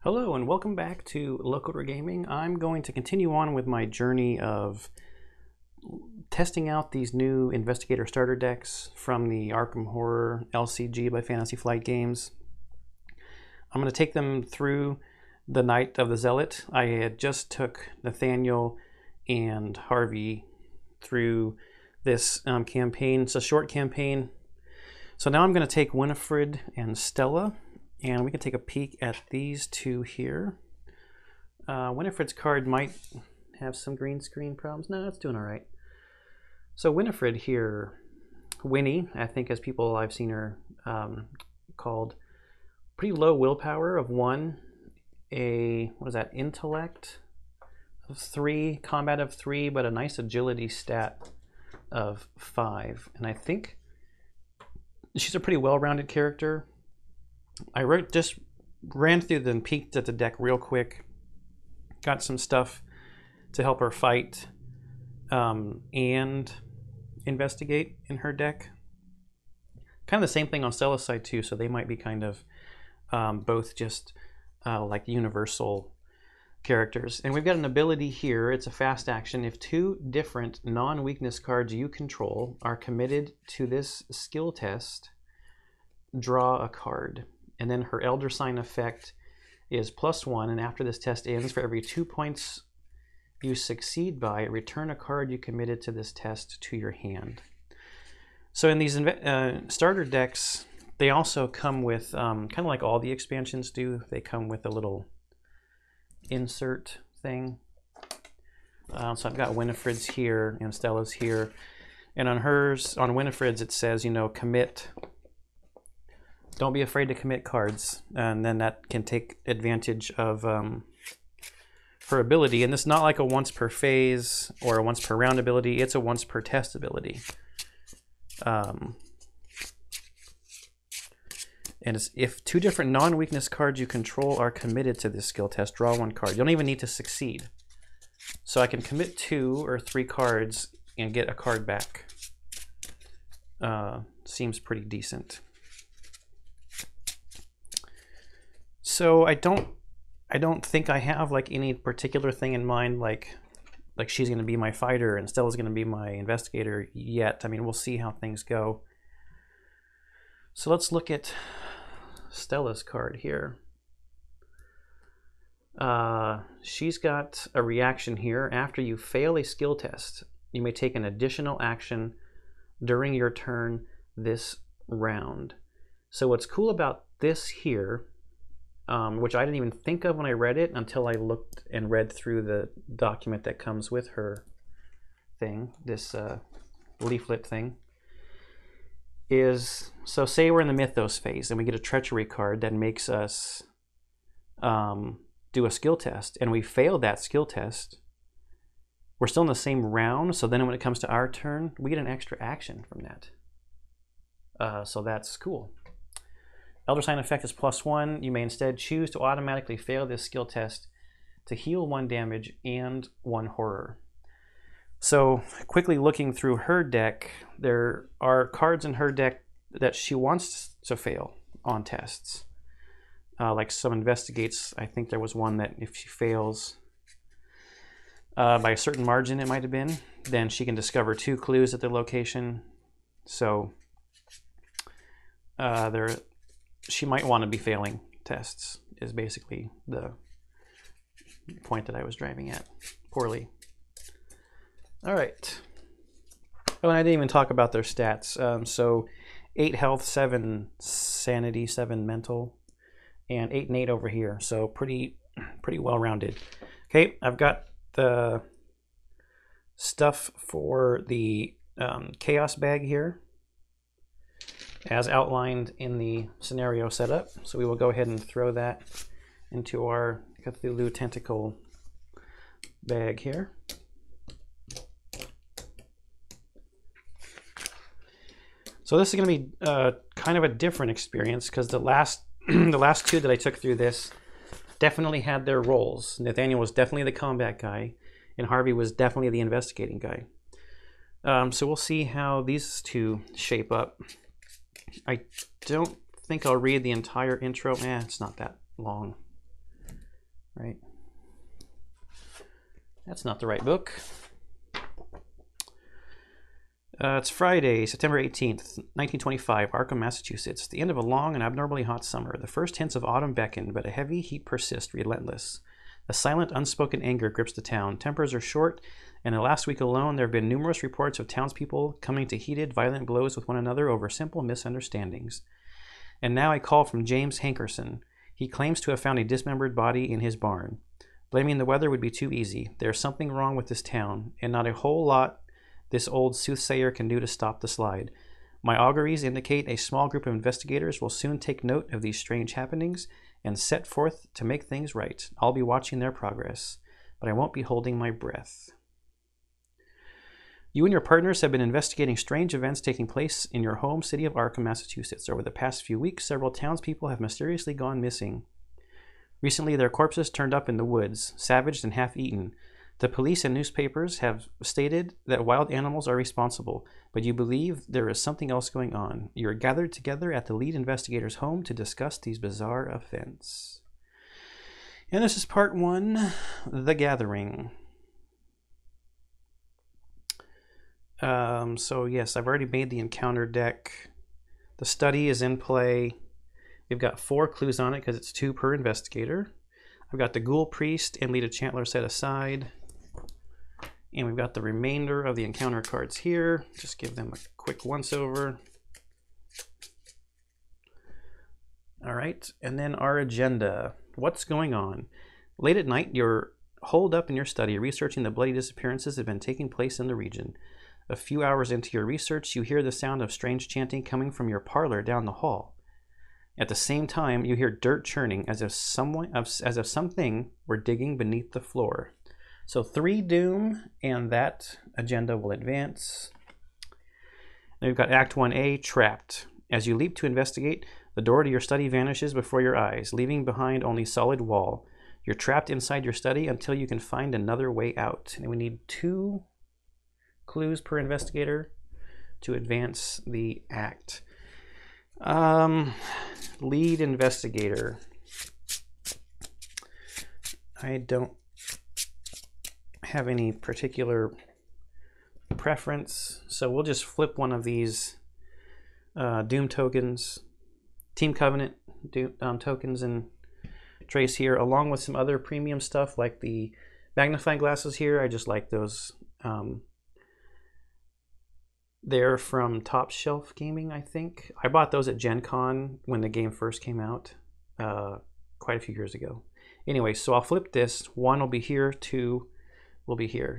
Hello and welcome back to Locator Gaming. I'm going to continue on with my journey of testing out these new Investigator Starter Decks from the Arkham Horror LCG by Fantasy Flight Games. I'm going to take them through the night of the Zealot. I had just took Nathaniel and Harvey through this campaign. It's a short campaign. So now I'm going to take Winifred and Stella, and we can take a peek at these two here. Winifred's card might have some green screen problems. No, it's doing all right. So Winifred here, Winnie, I think as people I've seen her called, pretty low willpower of 1, what is that, intellect of 3, combat of 3, but a nice agility stat of 5. And I think she's a pretty well-rounded character. I just ran through and peeked at the deck real quick. Got some stuff to help her fight and investigate in her deck. Kind of the same thing on Stella's side too, so they might be kind of both just like universal characters. And we've got an ability here. It's a fast action. If 2 different non-weakness cards you control are committed to this skill test, draw a card. And then her Elder Sign effect is +1, and after this test ends, for every 2 points you succeed by, return a card you committed to this test to your hand. So in these starter decks, they also come with, kind of like all the expansions do, they come with a little insert thing. So I've got Winifred's here and Stella's here. And on hers, on Winifred's, it says, you know, commit. Don't be afraid to commit cards, and then that can take advantage of her ability. And it's not like a once per phase or a once per round ability, it's a once per test ability. And it's, if 2 different non-weakness cards you control are committed to this skill test, draw 1 card. You don't even need to succeed. So I can commit 2 or 3 cards and get a card back. Seems pretty decent. So I don't think I have like any particular thing in mind, like she's going to be my fighter and Stella's going to be my investigator yet. I mean, we'll see how things go. So let's look at Stella's card here. She's got a reaction here. After you fail a skill test, you may take an additional action during your turn this round. So what's cool about this here, which I didn't even think of when I read it until I looked and read through the document that comes with her thing, this leaflet thing, is, so say we're in the Mythos phase and we get a treachery card that makes us do a skill test, and we fail that skill test. We're still in the same round, so then when it comes to our turn, we get an extra action from that. So that's cool. Elder Sign effect is +1. You may instead choose to automatically fail this skill test to heal 1 damage and 1 horror. So quickly looking through her deck, there are cards in her deck that she wants to fail on tests. Like some investigates, I think there was one that if she fails by a certain margin, it might have been, then she can discover 2 clues at the location. So she might want to be failing tests, is basically the point that I was driving at poorly. All right. Oh, and I didn't even talk about their stats. So 8 health, 7 sanity, 7 mental, and 8 and 8 over here. So pretty well-rounded. Okay, I've got the stuff for the chaos bag here, as outlined in the scenario setup. So we will go ahead and throw that into our Cthulhu tentacle bag here. So this is going to be kind of a different experience, because the last 2 that I took through this definitely had their roles. Nathaniel was definitely the combat guy, and Harvey was definitely the investigating guy. So we'll see how these 2 shape up. I don't think I'll read the entire intro. It's not that long. right? That's not the right book. It's Friday, September 18th, 1925, Arkham, Massachusetts. The end of a long and abnormally hot summer. The first hints of autumn beckon, but a heavy heat persists, relentless. A silent, unspoken anger grips the town. Tempers are short, and in the last week alone, there have been numerous reports of townspeople coming to heated, violent blows with one another over simple misunderstandings. And now a call from James Hankerson. He claims to have found a dismembered body in his barn. Blaming the weather would be too easy. There's something wrong with this town, and not a whole lot this old soothsayer can do to stop the slide. My auguries indicate a small group of investigators will soon take note of these strange happenings and set forth to make things right. I'll be watching their progress, but I won't be holding my breath. You and your partners have been investigating strange events taking place in your home city of Arkham, Massachusetts. Over the past few weeks, several townspeople have mysteriously gone missing. Recently, their corpses turned up in the woods, savaged and half-eaten. The police and newspapers have stated that wild animals are responsible, but you believe there is something else going on. You are gathered together at the lead investigator's home to discuss these bizarre events. And this is part 1, The Gathering. So yes, I've already made the encounter deck. The study is in play. We've got 4 clues on it because it's 2 per investigator. I've got the Ghoul Priest and Lead a Chantler set aside. And we've got the remainder of the encounter cards here. Just give them a quick once-over. All right, and then our agenda. What's going on? Late at night, you're holed up in your study researching the bloody disappearances that have been taking place in the region. A few hours into your research, you hear the sound of strange chanting coming from your parlor down the hall. At the same time, you hear dirt churning as if something were digging beneath the floor. So 3 doom, and that agenda will advance. Then we've got Act 1A, Trapped. As you leap to investigate, the door to your study vanishes before your eyes, leaving behind only solid wall. You're trapped inside your study until you can find another way out. And we need 2 clues per investigator to advance the act. Lead investigator. I don't have any particular preference, so we'll just flip one of these Doom tokens, Team Covenant Doom, tokens, and trace here, along with some other premium stuff like the magnifying glasses here. I just like those. They're from Top Shelf Gaming, I think. I bought those at Gen Con when the game first came out quite a few years ago. Anyway, so I'll flip this. 1 will be here, 2 will be here.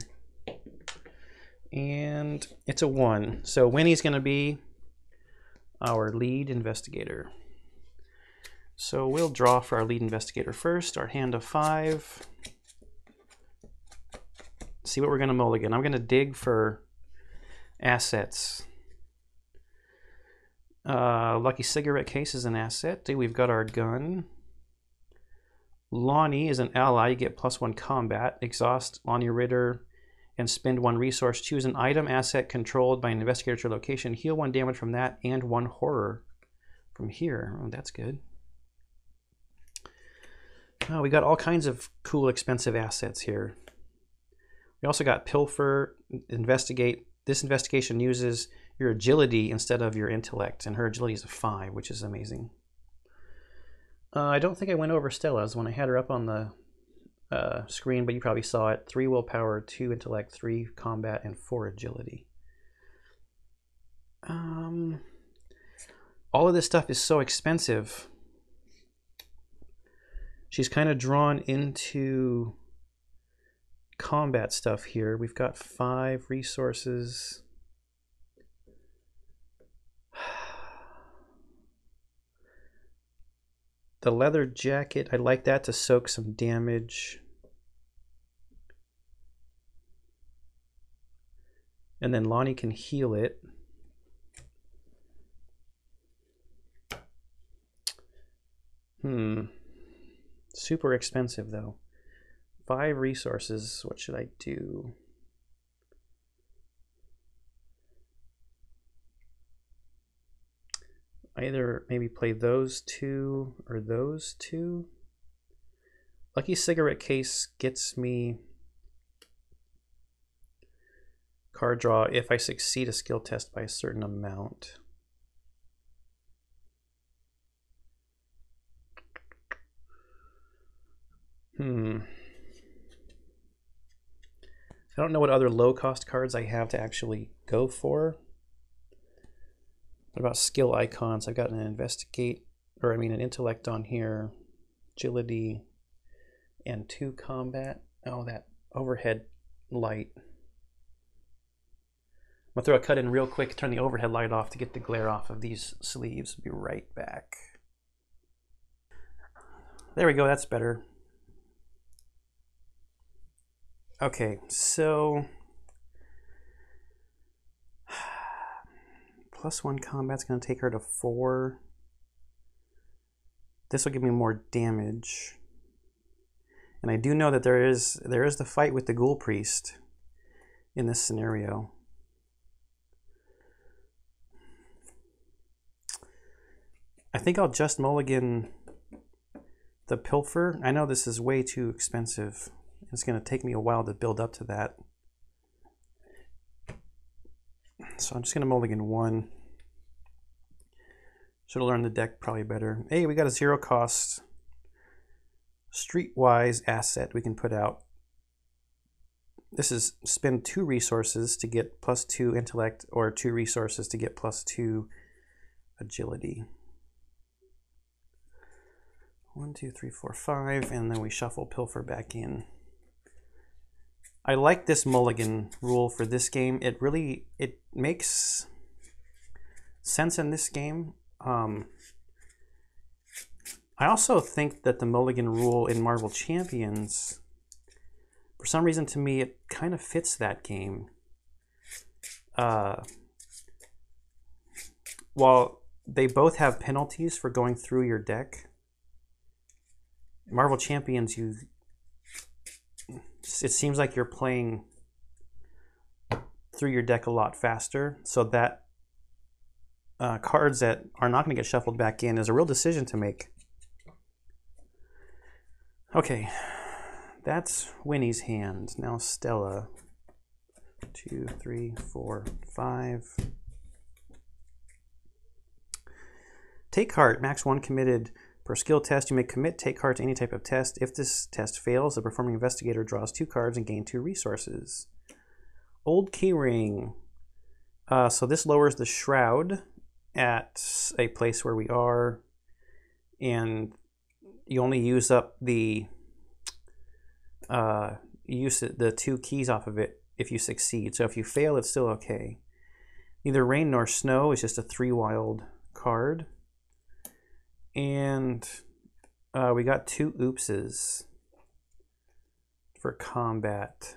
And it's a 1. So Winnie's going to be our lead investigator. So we'll draw for our lead investigator first, our hand of 5. See what we're going to mulligan. I'm going to dig for assets. Lucky cigarette case is an asset. We've got our gun. Lonnie is an ally. You get +1 combat. Exhaust Lonnie Ritter and spend 1 resource. Choose an item asset controlled by an investigator to your location. Heal 1 damage from that and 1 horror from here. Oh, that's good. Oh, we got all kinds of cool, expensive assets here. We also got Pilfer, Investigate. This investigation uses your agility instead of your intellect, and her agility is a 5, which is amazing. I don't think I went over Stella's when I had her up on the screen, but you probably saw it. 3 willpower, 2 intellect, 3 combat, and 4 agility. All of this stuff is so expensive. She's kind of drawn into combat stuff here. We've got 5 resources. The leather jacket, I'd like that to soak some damage. And then Lonnie can heal it. Super expensive though. 5 resources, what should I do? Either maybe play those 2 or those 2. Lucky Cigarette Case gets me card draw if I succeed a skill test by a certain amount. I don't know what other low-cost cards I have to actually go for. What about skill icons? I've got an an intellect on here, agility, and 2 combat. Oh, that overhead light. I'm gonna throw a cut in real quick, turn the overhead light off to get the glare off of these sleeves. Be right back. There we go, that's better. Okay, so +1 combat's gonna take her to 4. This will give me more damage. And I do know that there is the fight with the Ghoul Priest in this scenario. I think I'll just mulligan the Pilfer. I know this is way too expensive. It's going to take me a while to build up to that. So I'm just going to mulligan 1. Should have learned the deck probably better. Hey, we got a 0 cost streetwise asset we can put out. This is spend 2 resources to get +2 intellect, or 2 resources to get +2 agility. 1, 2, 3, 4, 5, and then we shuffle Pilfer back in. I like this mulligan rule for this game. It makes sense in this game. I also think that the mulligan rule in Marvel Champions, for some reason to me, it kind of fits that game. While they both have penalties for going through your deck, Marvel Champions, it seems like you're playing through your deck a lot faster, so that cards that are not going to get shuffled back in is a real decision to make. Okay, that's Winnie's hand. Now Stella. 2, 3, 4, 5. Take heart, max 1 committed per skill test. You may commit take heart to any type of test. If this test fails, the performing investigator draws 2 cards and gain 2 resources. Old Keyring. So this lowers the shroud at a place where we are, and you only use up the 2 keys off of it if you succeed. So if you fail, it's still okay. Neither rain nor snow is just a 3 wild card. And we got 2 oopses for combat.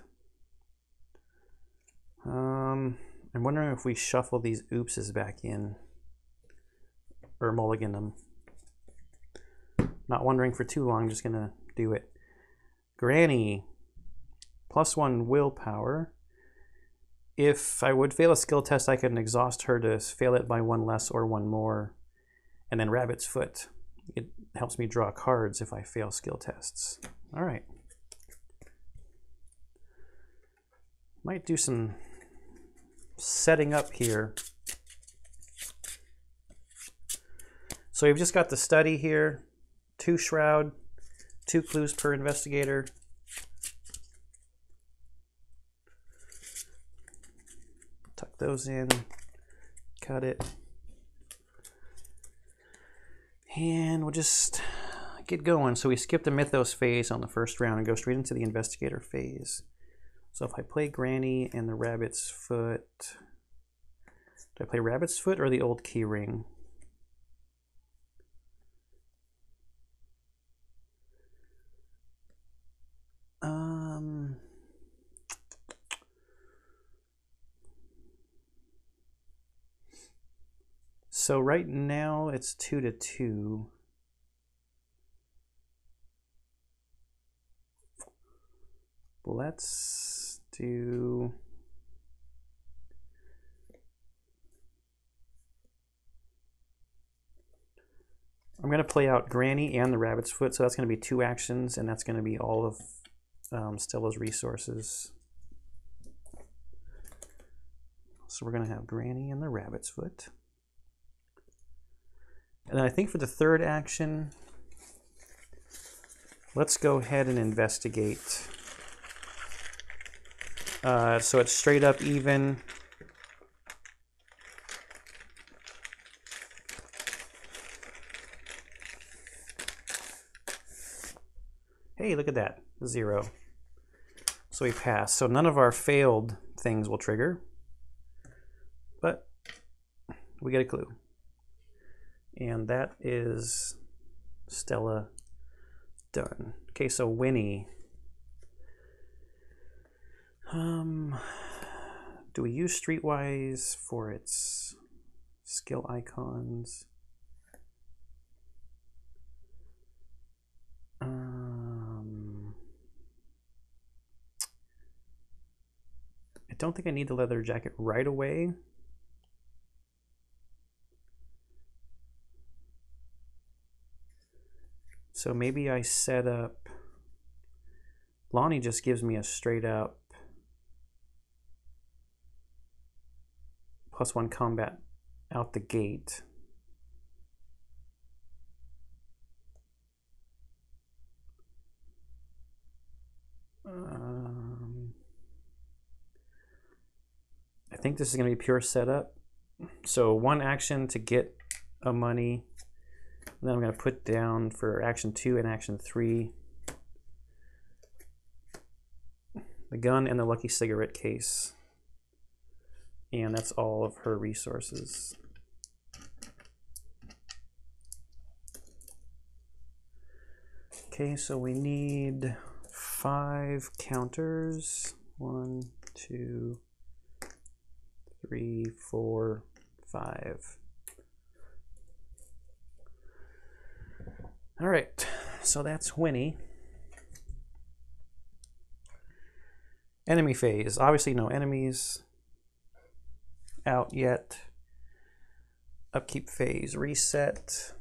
I'm wondering if we shuffle these oopses back in or mulligan them. Not wondering for too long, just gonna do it. Granny, +1 willpower. If I would fail a skill test, I can exhaust her to fail it by 1 less or 1 more. And then Rabbit's Foot. It helps me draw cards if I fail skill tests. All right. Might do some setting up here. So we've just got the study here. 2 shroud, 2 clues per investigator. Tuck those in, cut it. And we'll just get going. So we skip the Mythos phase on the first round and go straight into the Investigator phase. So if I play Granny and the Rabbit's Foot, do I play Rabbit's Foot or the Old Keyring? So right now it's 2-2. Let's do... I'm going to play out Granny and the Rabbit's Foot, so that's going to be 2 actions, and that's going to be all of Stella's resources. So we're going to have Granny and the Rabbit's Foot. And then I think for the 3rd action, let's go ahead and investigate. So it's straight up even. Hey, look at that, 0. So we pass. So none of our failed things will trigger, but we get a clue. And that is Stella done. Okay, so Winnie. Do we use Streetwise for its skill icons? I don't think I need the leather jacket right away. So maybe I set up, Lonnie just gives me a straight up +1 combat out the gate. I think this is going to be pure setup. So 1 action to get a money. And then I'm going to put down for action 2 and action 3 the gun and the lucky cigarette case. And that's all of her resources. Okay, so we need 5 counters. 1, 2, 3, 4, 5. All right, so that's Winnie. Enemy phase. Obviously no enemies out yet. Upkeep phase. Reset.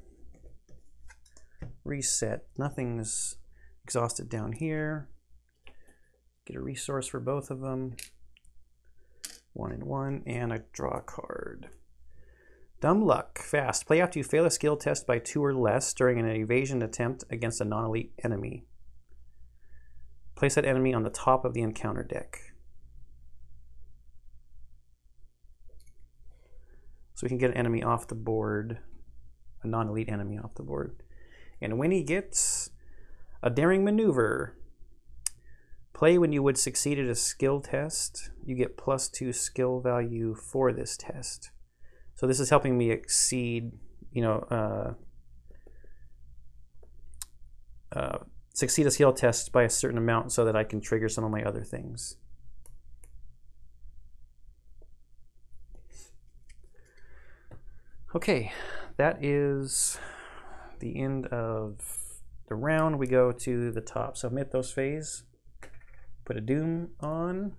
Reset. Nothing's exhausted down here. Get a resource for both of them. 1 and 1, and I draw a card. Dumb Luck. Fast. Play after you fail a skill test by 2 or less during an evasion attempt against a non-elite enemy. Place that enemy on the top of the encounter deck. So we can get an enemy off the board, a non-elite enemy off the board. And Winnie gets a Daring Maneuver. Play when you would succeed at a skill test. You get +2 skill value for this test. So this is helping me exceed, succeed a skill test by a certain amount so that I can trigger some of my other things. Okay, that is the end of the round. We go to the top. So Mythos Phase, put a Doom on.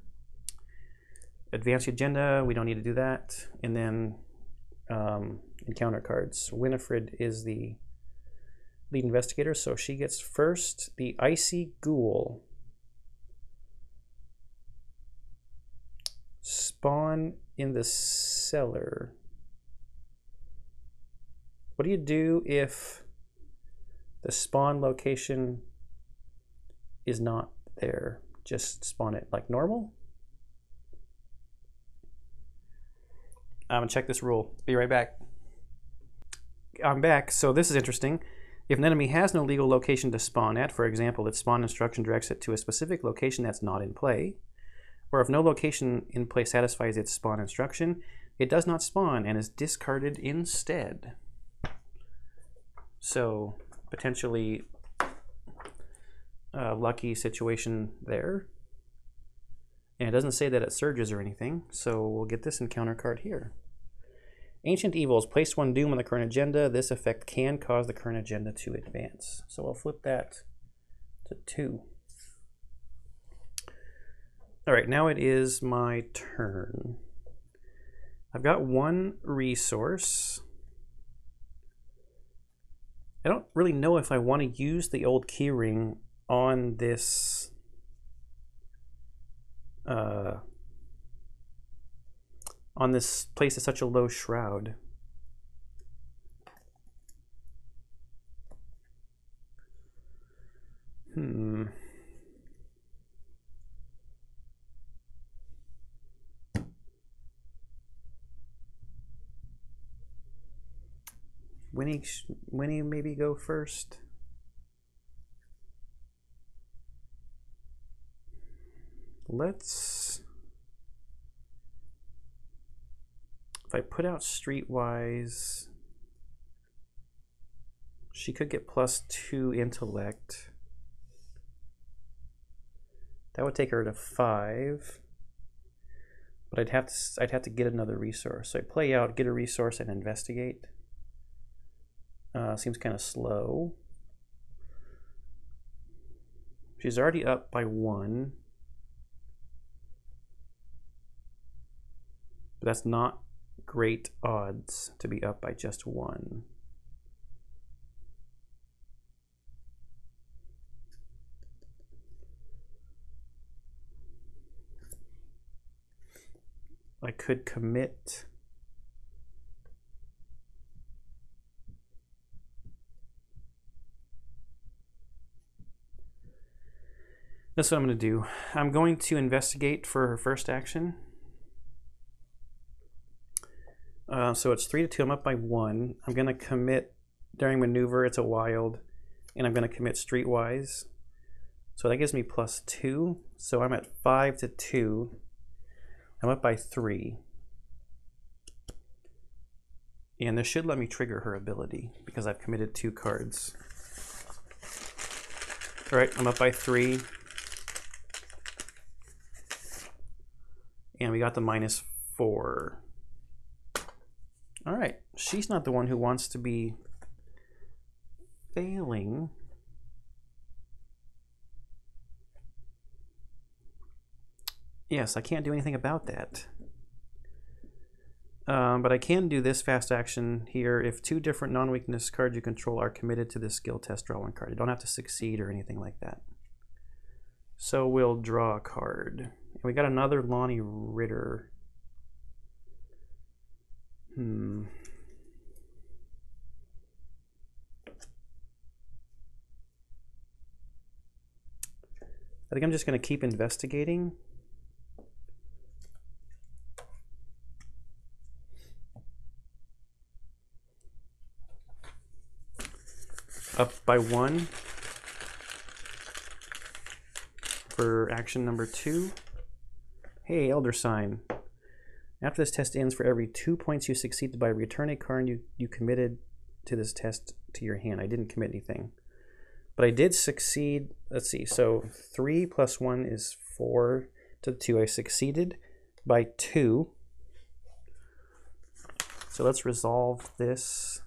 Advance the agenda, we don't need to do that. And then encounter cards. Winifred is the lead investigator, so she gets first the Icy Ghoul. Spawn in the cellar. What do you do if the spawn location is not there? Just spawn it like normal? I'm gonna check this rule. Be right back. I'm back. So this is interesting. If an enemy has no legal location to spawn at, for example, its spawn instruction directs it to a specific location that's not in play, or if no location in play satisfies its spawn instruction, it does not spawn and is discarded instead. So potentially a lucky situation there. And it doesn't say that it surges or anything, so we'll get this encounter card here. Ancient Evils. Place 1 Doom on the current agenda. This effect can cause the current agenda to advance. So I'll flip that to 2. All right, now it is my turn. I've got 1 resource. really know if I want to use the old keyring on this place at such a low shroud. Winnie maybe go first. Let's, if I put out Streetwise, she could get +2 intellect. That would take her to 5. But I'd have to get another resource. So I play out, get a resource, and investigate. Seems kind of slow. She's already up by 1. But that's not great odds to be up by just 1. I could commit. That's what I'm going to do. I'm going to investigate for her first action. So it's 3 to 2. I'm up by 1. I'm going to commit during maneuver. It's a wild. And I'm going to commit Streetwise. So that gives me +2. So I'm at 5 to 2. I'm up by 3. And this should let me trigger her ability because I've committed 2 cards. All right, I'm up by 3. And we got the -4. All right, she's not the one who wants to be failing. Yes, I can't do anything about that. But I can do this fast action here. If 2 different non-weakness cards you control are committed to this skill test, draw 1 card. You don't have to succeed or anything like that. So we'll draw a card. And we got another Lonnie Ritter. I think I'm just going to keep investigating. Up by 1 for action number 2. Hey, Elder Sign. After this test ends, for every 2 points you succeeded by, return a card you committed to this test to your hand. I didn't commit anything. But I did succeed. Let's see. So 3 + 1 is 4 to 2. I succeeded by 2. So let's resolve this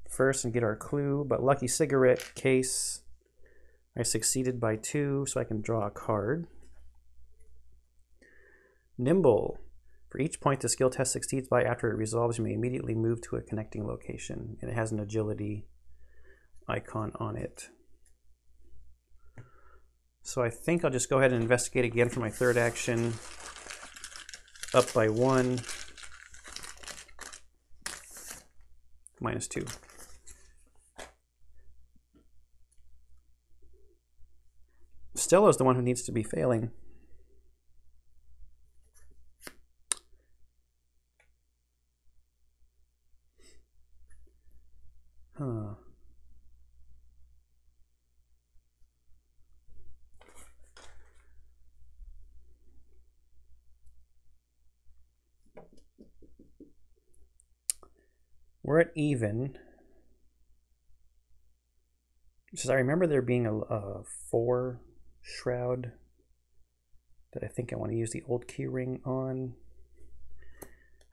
first and get our clue. But Lucky Cigarette case, I succeeded by 2, so I can draw a card. Nimble. For each point the skill test succeeds by, after it resolves, you may immediately move to a connecting location. And it has an agility icon on it. So I think I'll just go ahead and investigate again for my third action. Up by 1. -2. Stella's the one who needs to be failing. Huh. We're at even. Because I remember there being a 4 shroud that I think I want to use the old key ring on.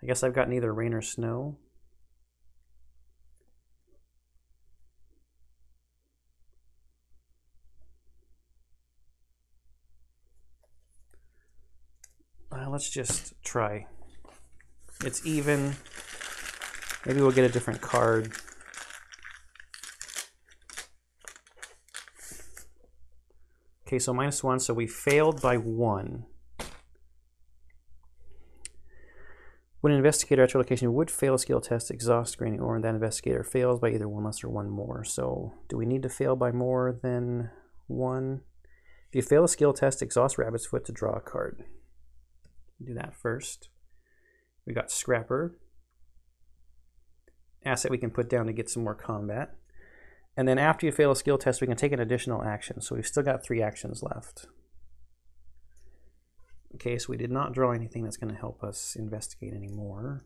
I guess I've got neither rain or snow. Let's just try. It's even. Maybe we'll get a different card. Okay, so -1, so we failed by 1. When an investigator at your location would fail a skill test, exhaust screening, or that investigator fails by either 1 less or 1 more. So do we need to fail by more than 1? If you fail a skill test, exhaust Rabbit's Foot to draw a card. Do that first. We got Scrapper. Asset we can put down to get some more combat. And then after you fail a skill test, we can take an additional action. So we've still got 3 actions left. Okay, so we did not draw anything that's going to help us investigate anymore.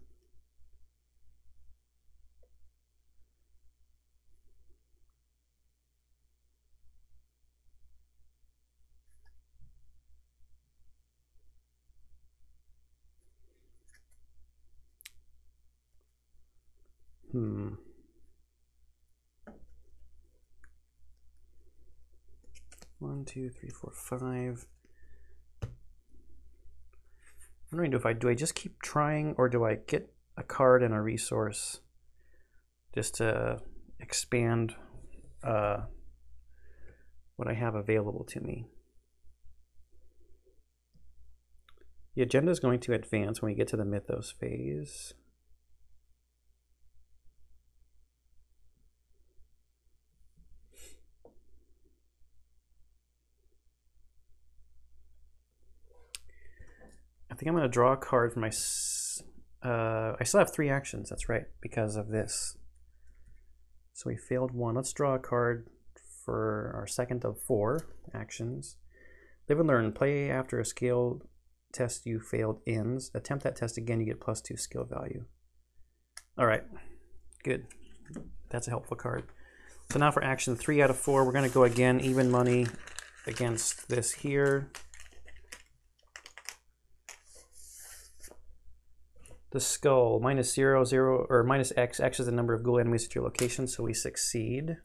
One, two, three, four, five. I'm wondering, do I just keep trying, or do I get a card and a resource just to expand what I have available to me? The agenda is going to advance when we get to the Mythos phase. I think I'm going to draw a card for my... I still have 3 actions, that's right, because of this. So we failed 1. Let's draw a card for our second of 4 actions. Live and learn. Play after a skill test you failed ends. Attempt that test again, you get +2 skill value. All right, good. That's a helpful card. So now for action 3 out of 4, we're going to go again, even money against this here. The skull, -0, 0, or -X. X is the number of ghoul enemies at your location, so we succeed.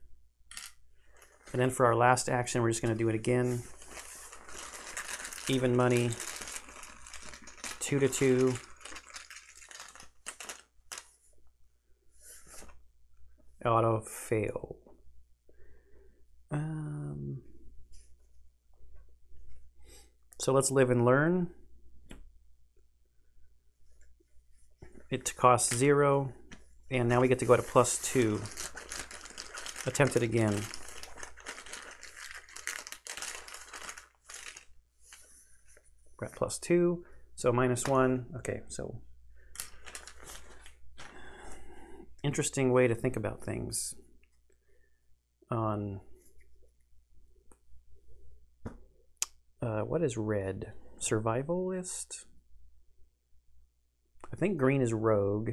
And then for our last action, we're just going to do it again. Even money, 2 to 2. Auto fail. So let's live and learn. It costs 0, and now we get to go to +2. Attempt it again. We're at +2, so -1. Okay, so interesting way to think about things. On what is red? Survivalist? I think green is rogue.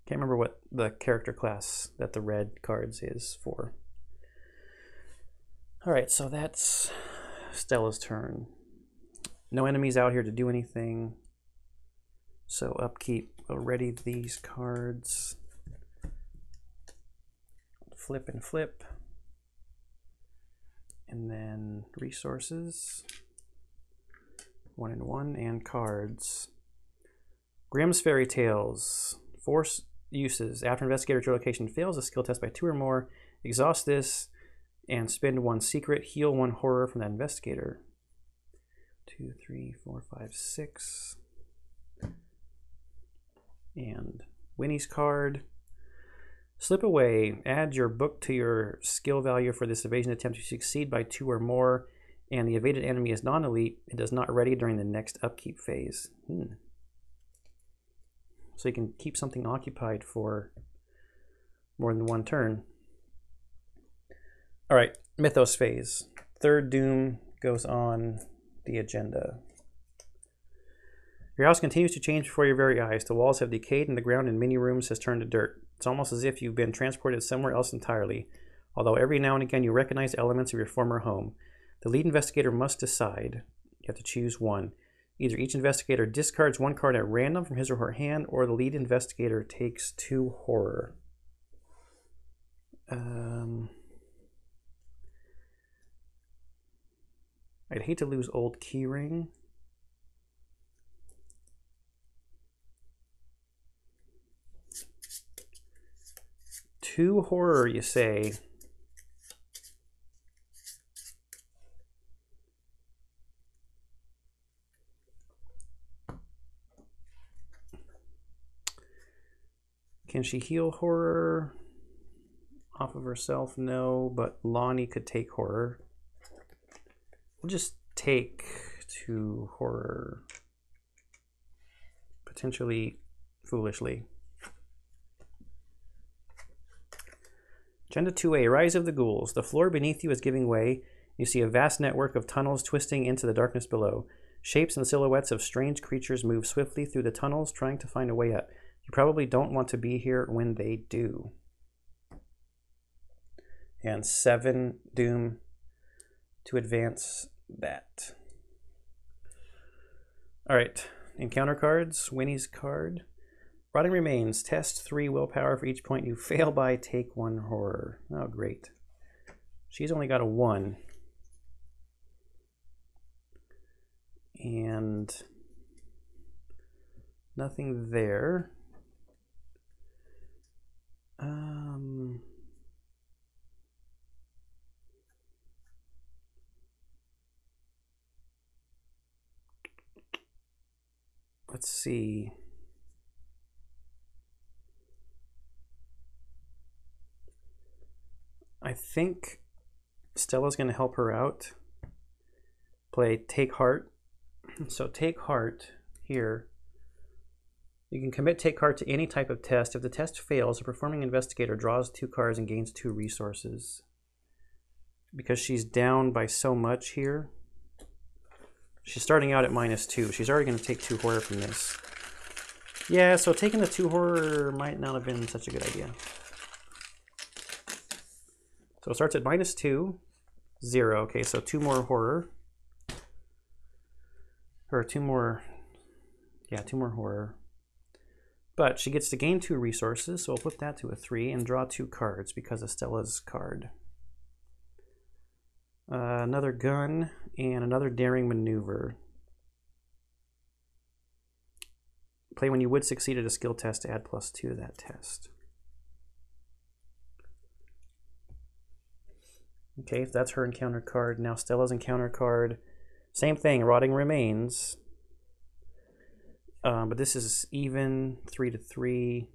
Can't remember what the character class that the red cards is for. All right, so that's Stella's turn. No enemies out here to do anything. So upkeep, we'll ready these cards. Flip and flip. And then resources. 1 and 1, and cards. Grimm's Fairy Tales. 4 uses. After investigator at your location fails a skill test by 2 or more, exhaust this and spend 1 secret, heal 1 horror from that investigator. 2, 3, 4, 5, 6. And Winnie's card. Slip away. Add your book to your skill value for this evasion attempt to succeed by 2 or more, and the evaded enemy is non-elite. It does not ready during the next upkeep phase. So you can keep something occupied for more than 1 turn. All right, Mythos phase. 3rd Doom goes on the agenda. Your house continues to change before your very eyes. The walls have decayed and the ground in many rooms has turned to dirt. It's almost as if you've been transported somewhere else entirely, although every now and again you recognize elements of your former home. The lead investigator must decide. You have to choose 1. Either each investigator discards 1 card at random from his or her hand, or the lead investigator takes 2 horror. I'd hate to lose old keyring. Two horror, you say? Can she heal horror off of herself? No, but Lonnie could take horror. We'll just take 2 horror, potentially foolishly. Agenda 2A, Rise of the Ghouls. The floor beneath you is giving way. You see a vast network of tunnels twisting into the darkness below. Shapes and silhouettes of strange creatures move swiftly through the tunnels, trying to find a way up. You probably don't want to be here when they do. And 7 Doom to advance that. Alright, encounter cards. Winnie's card. Rotting Remains. Test 3 willpower for each point you fail by. Take 1 horror. Oh, great. She's only got a 1. And nothing there. Let's see. I think Stella's going to help her out. Play Take Heart. So Take Heart here. You can commit Take Heart to any type of test. If the test fails, a performing investigator draws 2 cards and gains 2 resources. Because she's down by so much here. She's starting out at -2. She's already going to take 2 horror from this. Yeah, so taking the 2 horror might not have been such a good idea. So it starts at -2, 0. Okay, so 2 more horror. Or 2 more, yeah, 2 more horror. But she gets to gain 2 resources, so we'll flip that to a 3 and draw 2 cards because of Stella's card. Another gun and another daring maneuver. Play when you would succeed at a skill test to add +2 to that test. Okay, so that's her encounter card. Now Stella's encounter card. Same thing, Rotting Remains. But this is even, 3 to 3.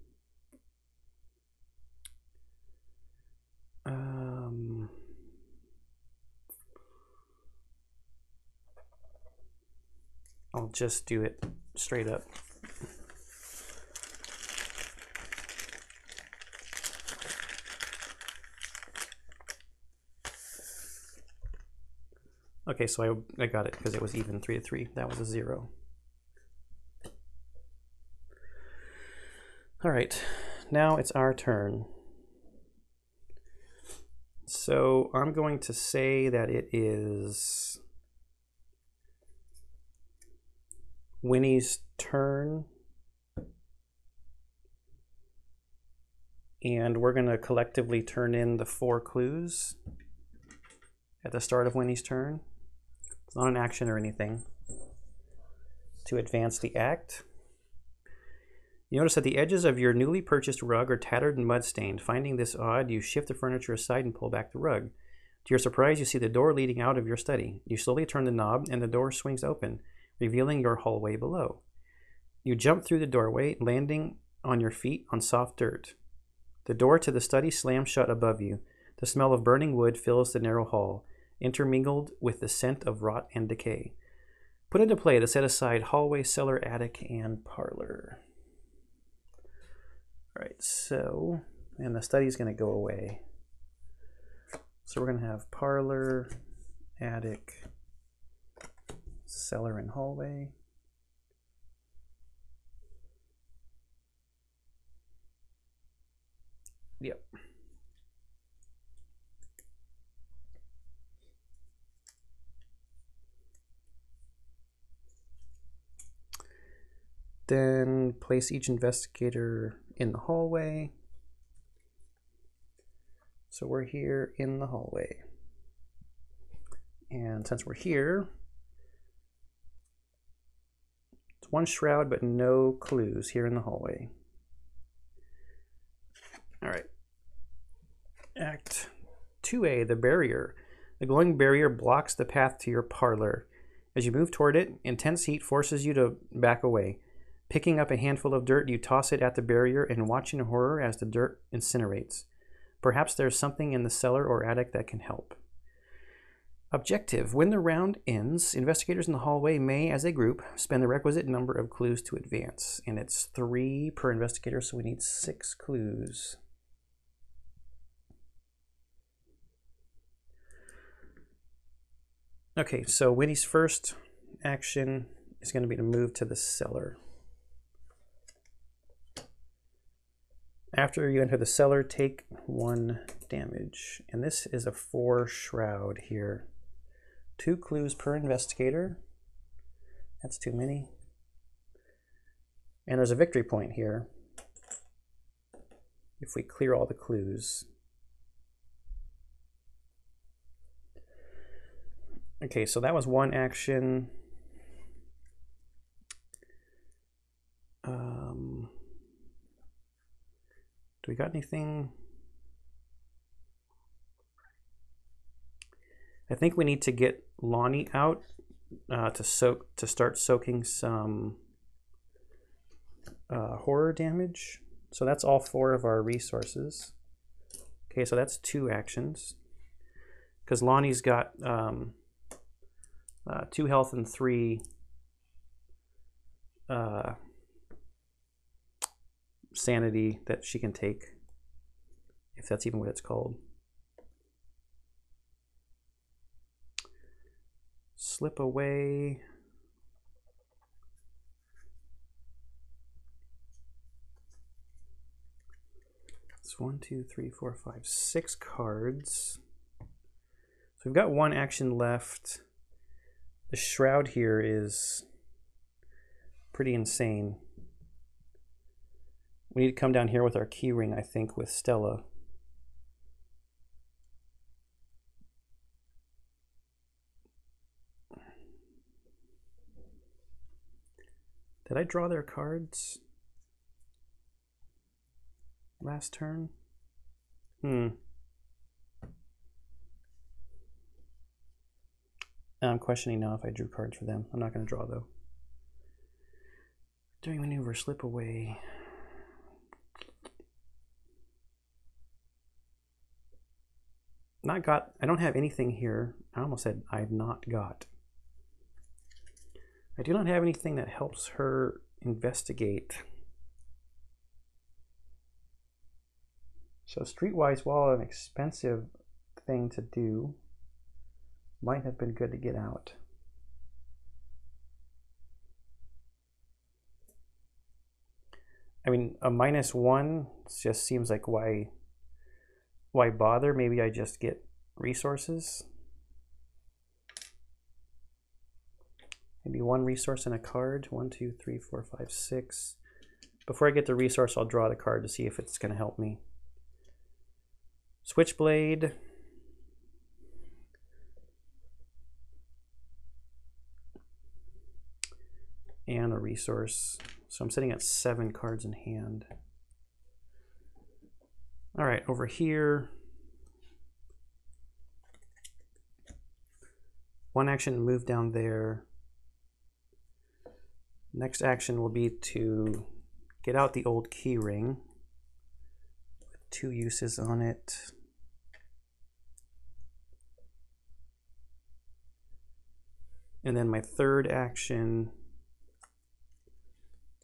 I'll just do it straight up. Okay, so I got it because it was even, 3 to 3. That was a 0. All right, now it's our turn. So I'm going to say that it is Winnie's turn. And we're going to collectively turn in the 4 clues at the start of Winnie's turn. It's not an action or anything. To advance the act. You notice that the edges of your newly purchased rug are tattered and mud-stained. Finding this odd, you shift the furniture aside and pull back the rug. To your surprise, you see the door leading out of your study. You slowly turn the knob and the door swings open, revealing your hallway below. You jump through the doorway, landing on your feet on soft dirt. The door to the study slams shut above you. The smell of burning wood fills the narrow hall, intermingled with the scent of rot and decay. Put into play the set-aside hallway, cellar, attic, and parlor. All right, so, and the study's going to go away. So we're going to have parlor, attic, cellar, and hallway. Yep. Then place each investigator in the hallway. So we're here in the hallway. And since we're here, it's 1 shroud but no clues here in the hallway. All right. Act 2A, the barrier. The glowing barrier blocks the path to your parlor. As you move toward it, intense heat forces you to back away. Picking up a handful of dirt, you toss it at the barrier and watch in horror as the dirt incinerates. Perhaps there's something in the cellar or attic that can help. Objective. When the round ends, investigators in the hallway may, as a group, spend the requisite number of clues to advance. And it's 3 per investigator, so we need 6 clues. Okay, so Winnie's first action is going to be to move to the cellar. After you enter the cellar, take 1 damage. And this is a 4 shroud here. 2 clues per investigator. That's too many. And there's a victory point here if we clear all the clues. Okay, so that was 1 action. Do we got anything? I think we need to get Lonnie out to start soaking some horror damage. So that's all 4 of our resources. Okay, so that's 2 actions. Because Lonnie's got 2 health and 3 sanity that she can take, if that's even what it's called. Slip away. It's 1, 2, 3, 4, 5, 6 cards. So we've got 1 action left. The shroud here is pretty insane. We need to come down here with our key ring, I think, with Stella. Did I draw their cards last turn? I'm questioning now if I drew cards for them. I'm not going to draw, though. During maneuver, slip away. Not got. I don't have anything here. I almost said I've not got. I do not have anything that helps her investigate. So Streetwise, while an expensive thing to do, might have been good to get out. I mean, a -1 just seems like why bother? Maybe I just get resources. Maybe 1 resource and a card. 1, 2, 3, 4, 5, 6. Before I get the resource, I'll draw the card to see if it's going to help me. Switchblade. And a resource. So I'm sitting at 7 cards in hand. All right, over here. 1 action, move down there. Next action will be to get out the old key ring with 2 uses on it. And then my third action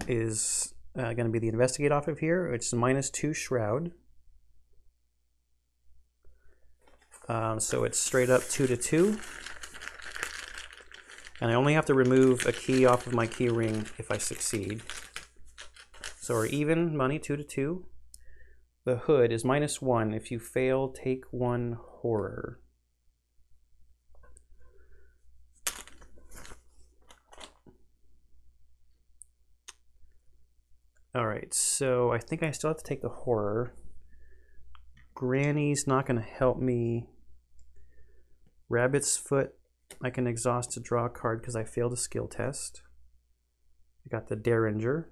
is going to be the investigate off of here. It's -2 shroud. So it's straight up 2 to 2. And I only have to remove a key off of my key ring if I succeed. So we're even money, 2 to 2. The hood is -1. If you fail, take 1 horror. All right, so I think I still have to take the horror. Granny's not going to help me. Rabbit's foot, I can exhaust to draw a card because I failed a skill test. I got the Derringer,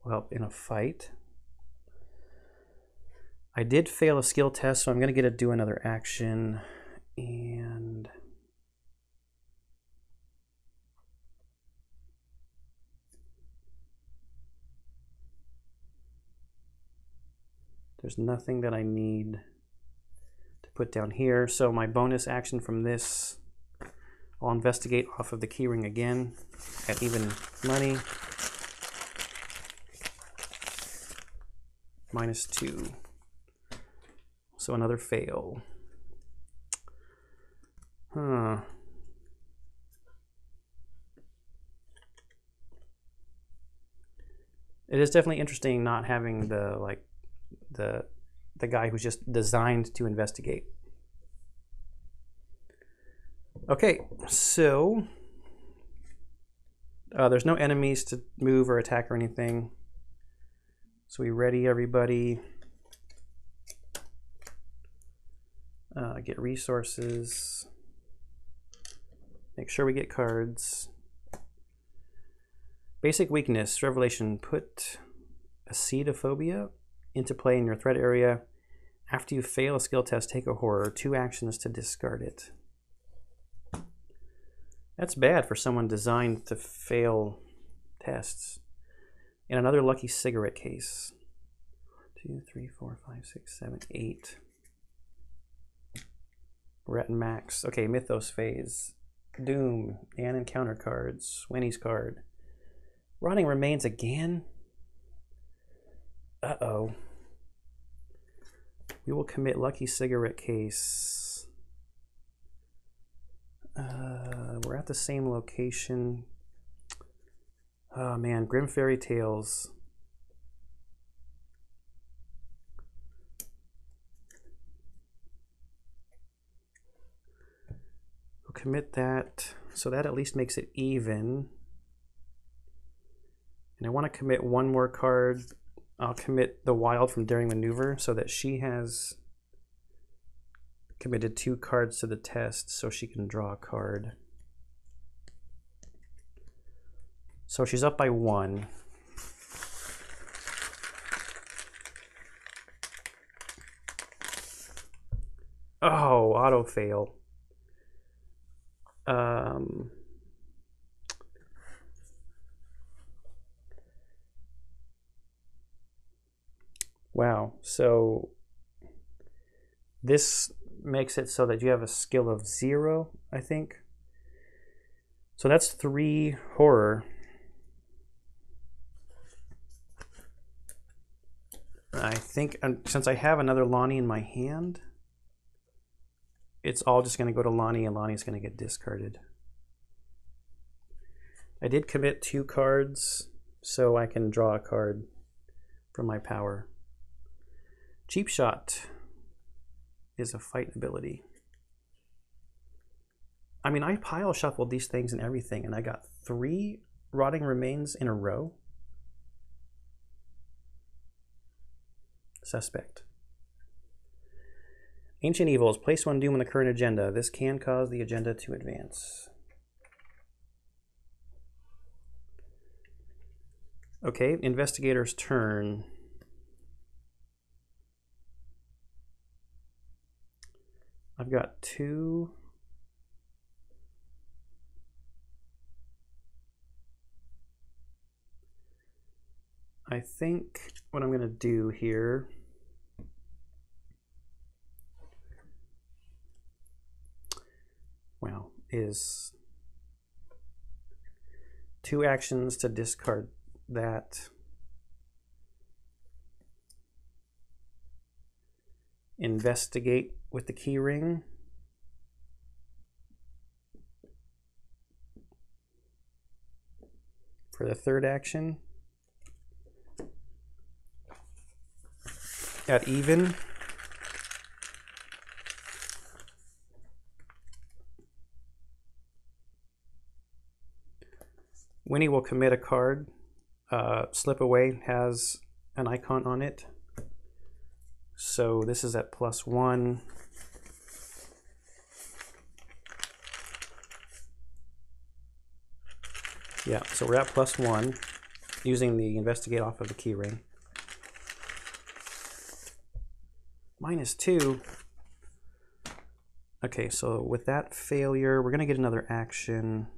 will help in a fight. I did fail a skill test, so I'm going to get to do another action. And There's nothing that I need to put down here. So my bonus action from this, I'll investigate off of the keyring again at even money. -2. So another fail. Huh. It is definitely interesting not having the guy who's just designed to investigate. Okay, so there's no enemies to move or attack or anything. So we ready everybody. Get resources. Make sure we get cards. Basic weakness, Revelation. Put acetophobia into play in your threat area. After you fail a skill test, take a horror. 2 actions to discard it. That's bad for someone designed to fail tests. And another lucky cigarette case. 2, 3, 4, 5, 6, 7, 8. We're at max. Okay, Mythos Phase. Doom and encounter cards. Winnie's card. Rotting Remains again? Uh-oh. We will commit lucky cigarette case. We're at the same location. Oh man, Grim Fairy Tales. We'll commit that, so that at least makes it even. And I want to commit one more card. I'll commit the Wild from Daring Maneuver so that she has committed 2 cards to the test so she can draw a card. So she's up by 1. Oh, auto fail. Wow, so this makes it so that you have a skill of 0, I think. So that's 3 horror. I think since I have another Lonnie in my hand, it's all just going to go to Lonnie and Lonnie's going to get discarded. I did commit 2 cards so I can draw a card from my power. Cheap Shot is a fight ability. I mean, I pile shuffled these things and everything, and I got 3 Rotting Remains in a row. Suspect. Ancient Evils. Place 1 doom on the current agenda. This can cause the agenda to advance. Okay, Investigator's turn. I've got 2. I think what I'm going to do here is 2 actions to discard that. Investigate with the key ring. For the 3rd action. At even. Winnie will commit a card. Slip Away has an icon on it. So this is at +1. Yeah, so we're at +1 using the investigate off of the key ring. -2. Okay, so with that failure, we're going to get another action.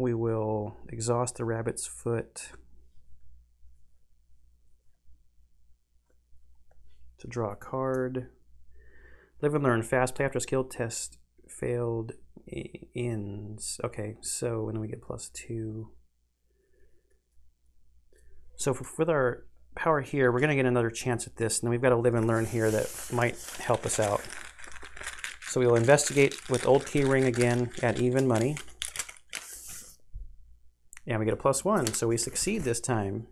We will exhaust the rabbit's foot. to draw a card. Live and learn. Fast play after skill test failed ends. Okay, so then we get +2. So with our power here, we're going to get another chance at this, and then we've got a live and learn here that might help us out. So we'll investigate with old keyring again at even money. And we get a +1, so we succeed this time.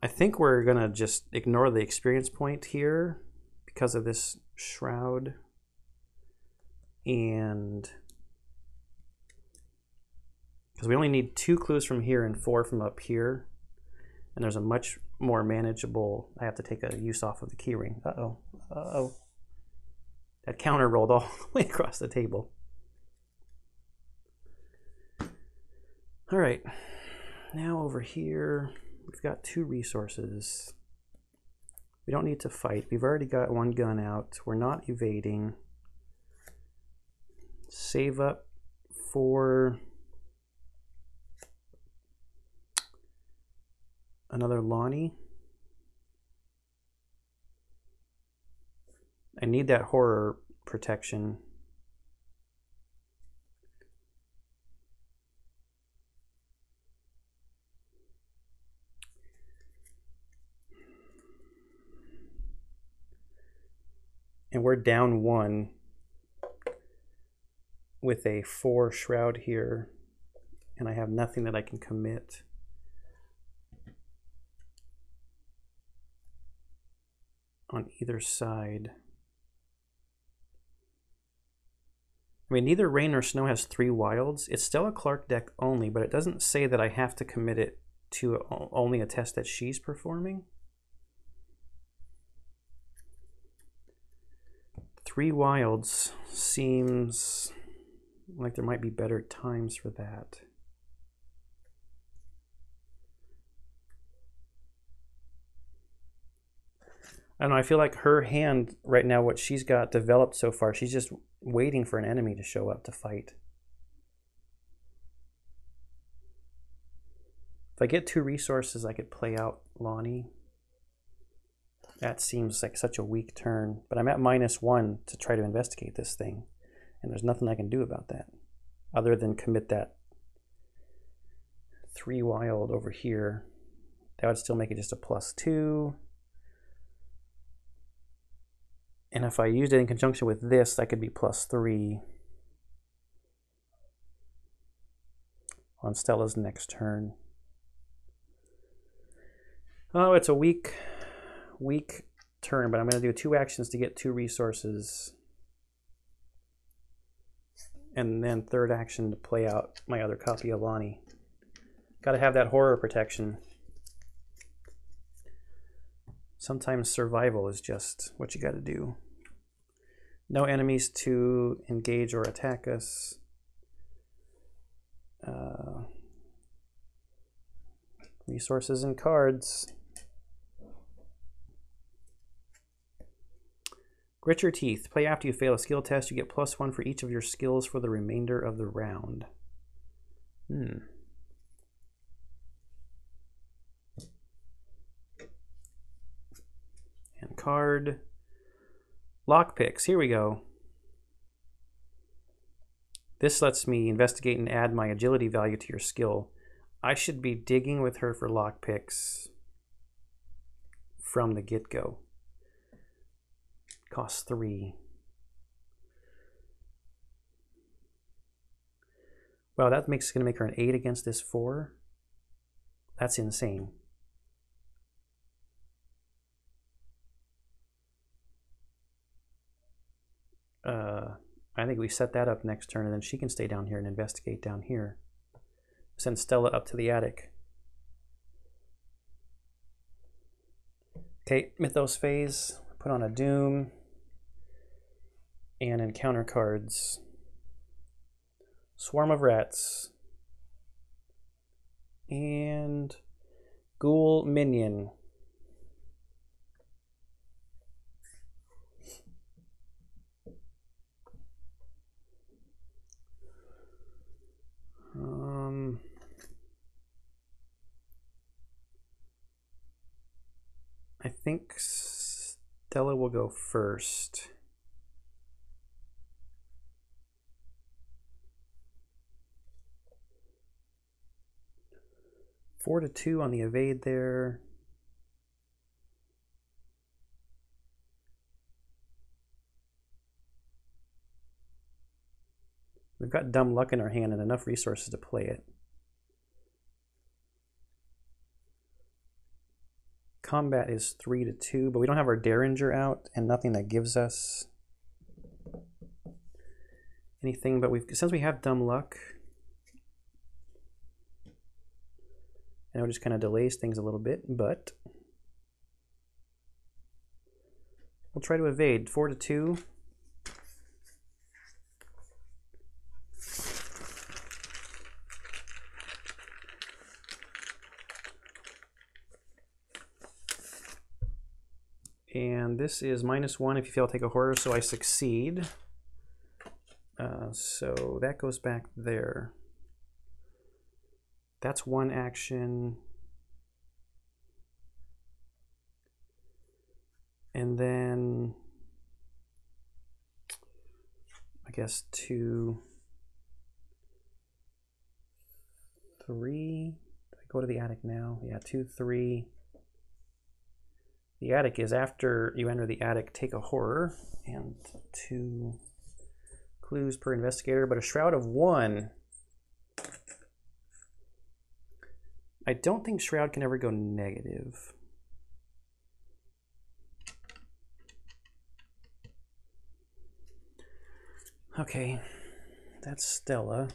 I think we're going to just ignore the experience point here because of this shroud. And because we only need 2 clues from here and 4 from up here. And there's a much more manageable, I have to take a use off of the keyring. Uh-oh, uh-oh. That counter rolled all the way across the table. All right, now over here, we've got 2 resources. We don't need to fight. We've already got 1 gun out. We're not evading. Save up for another Lonnie. I need that horror protection. And we're down 1 with a 4 shroud here, and I have nothing that I can commit. On either side. I mean, neither rain nor snow has 3 wilds. It's still a Clark deck only, but it doesn't say that I have to commit it to only a test that she's performing. 3 wilds seems like there might be better times for that. I don't know, I feel like her hand right now, what she's got developed so far, she's just waiting for an enemy to show up to fight. If I get 2 resources, I could play out Lonnie. That seems like such a weak turn, but I'm at -1 to try to investigate this thing, and there's nothing I can do about that other than commit that 3 wild over here. That would still make it just a +2. And if I used it in conjunction with this, that could be +3 on Stella's next turn. Oh, it's a weak turn, but I'm going to do 2 actions to get 2 resources. And then 3rd action to play out my other copy of Lonnie. Got to have that horror protection. Sometimes survival is just what you got to do. No enemies to engage or attack us. Resources and cards. Grit your teeth. Play after you fail a skill test. You get +1 for each of your skills for the remainder of the round. And card. Lockpicks. Here we go. This lets me investigate and add my agility value to your skill. I should be digging with her for lockpicks from the get-go. Costs 3. Wow, that makes going to make her an 8 against this 4. That's insane. I think we set that up next turn, and then she can stay down here and investigate down here. Send Stella up to the attic. Okay, Mythos Phase. Put on a Doom. And encounter cards. Swarm of Rats. And Ghoul Minion. think Stella will go first. Four to 2 on the evade there. We've got dumb luck in our hand and enough resources to play it. Combat is 3 to 2, but we don't have our Derringer out and nothing that gives us anything. But since we have dumb luck, and it just kind of delays things a little bit, but we'll try to evade. 4 to 2. And this is -1 if you fail to take a horror, so I succeed. So that goes back there. That's one action. And then I guess 2, 3. Do I go to the attic now? Yeah, 2, 3. The attic is after you enter the attic, take a horror, and 2 clues per investigator, but a shroud of 1. I don't think shroud can ever go negative. Okay, that's Stella.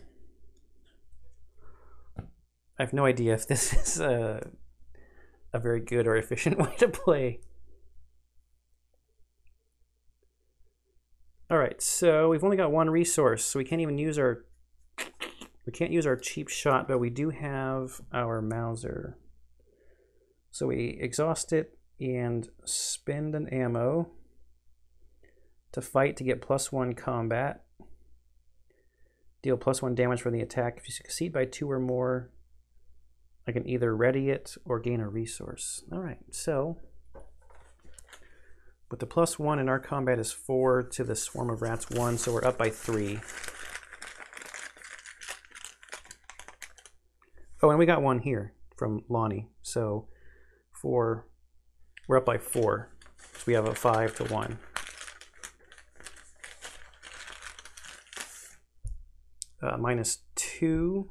I have no idea if this is a very good or efficient way to play. All right, so we've only got 1 resource, so we can't even use our cheap shot, but we do have our Mauser. So we exhaust it and spend an ammo to fight to get +1 combat. Deal +1 damage for the attack. If you succeed by 2 or more, I can either ready it or gain a resource. All right, so with the +1 and our combat is 4 to the Swarm of Rats 1, so we're up by 3. Oh, and we got 1 here from Lonnie, so we're up by 4. So we have a 5 to 1. -2.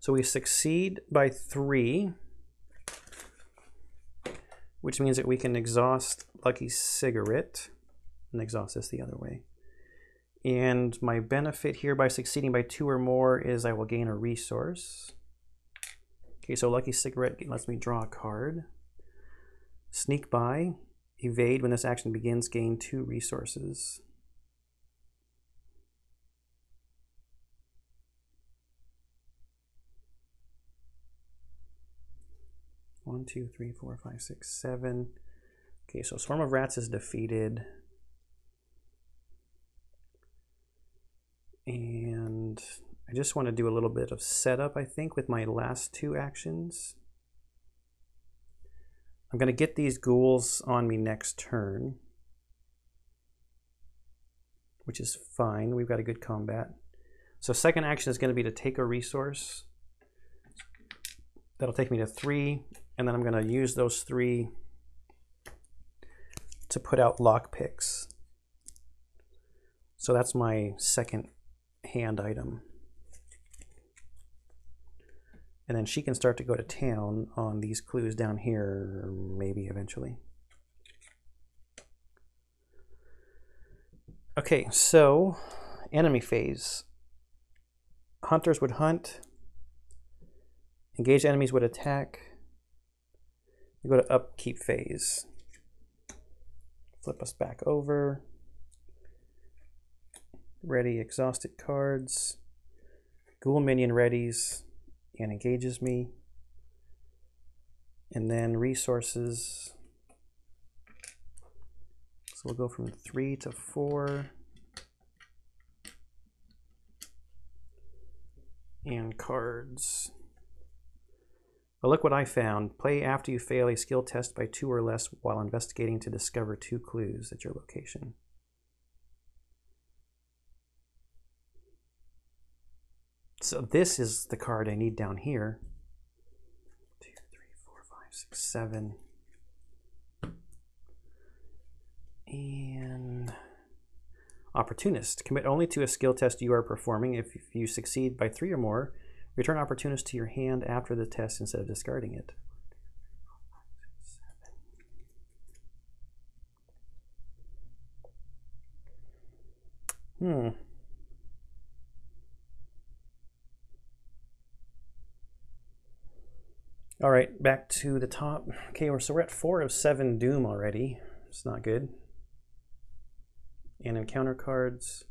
So we succeed by 3, which means that we can exhaust Lucky Cigarette and exhaust this the other way. And my benefit here by succeeding by 2 or more is I will gain a resource. Okay, so Lucky Cigarette lets me draw a card. Sneak by, evade. When this action begins, gain 2 resources. One, 2, 3, 4, 5, 6, 7. Okay, so Swarm of Rats is defeated. And I just want to do a little bit of setup, I think, with my last 2 actions. I'm going to get these ghouls on me next turn, which is fine. We've got a good combat. So second action is going to be to take a resource. That'll take me to 3, and then I'm going to use those 3 to put out lockpicks. So that's my second hand item. And then she can start to go to town on these clues down here, maybe eventually. Okay, so enemy phase. Hunters would hunt. Engaged enemies would attack. We go to upkeep phase. Flip us back over. Ready exhausted cards. Ghoul Minion readies and engages me. And then resources. So we'll go from 3 to 4. And cards. But look what I found. Play after you fail a skill test by 2 or less while investigating to discover 2 clues at your location. So this is the card I need down here. 2, 3, 4, 5, 6, 7. And Opportunist. Commit only to a skill test you are performing. If you succeed by 3 or more, return Opportunist to your hand after the test instead of discarding it. All right, back to the top. Okay, so we're at 4 of 7 Doom already. It's not good. And encounter cards.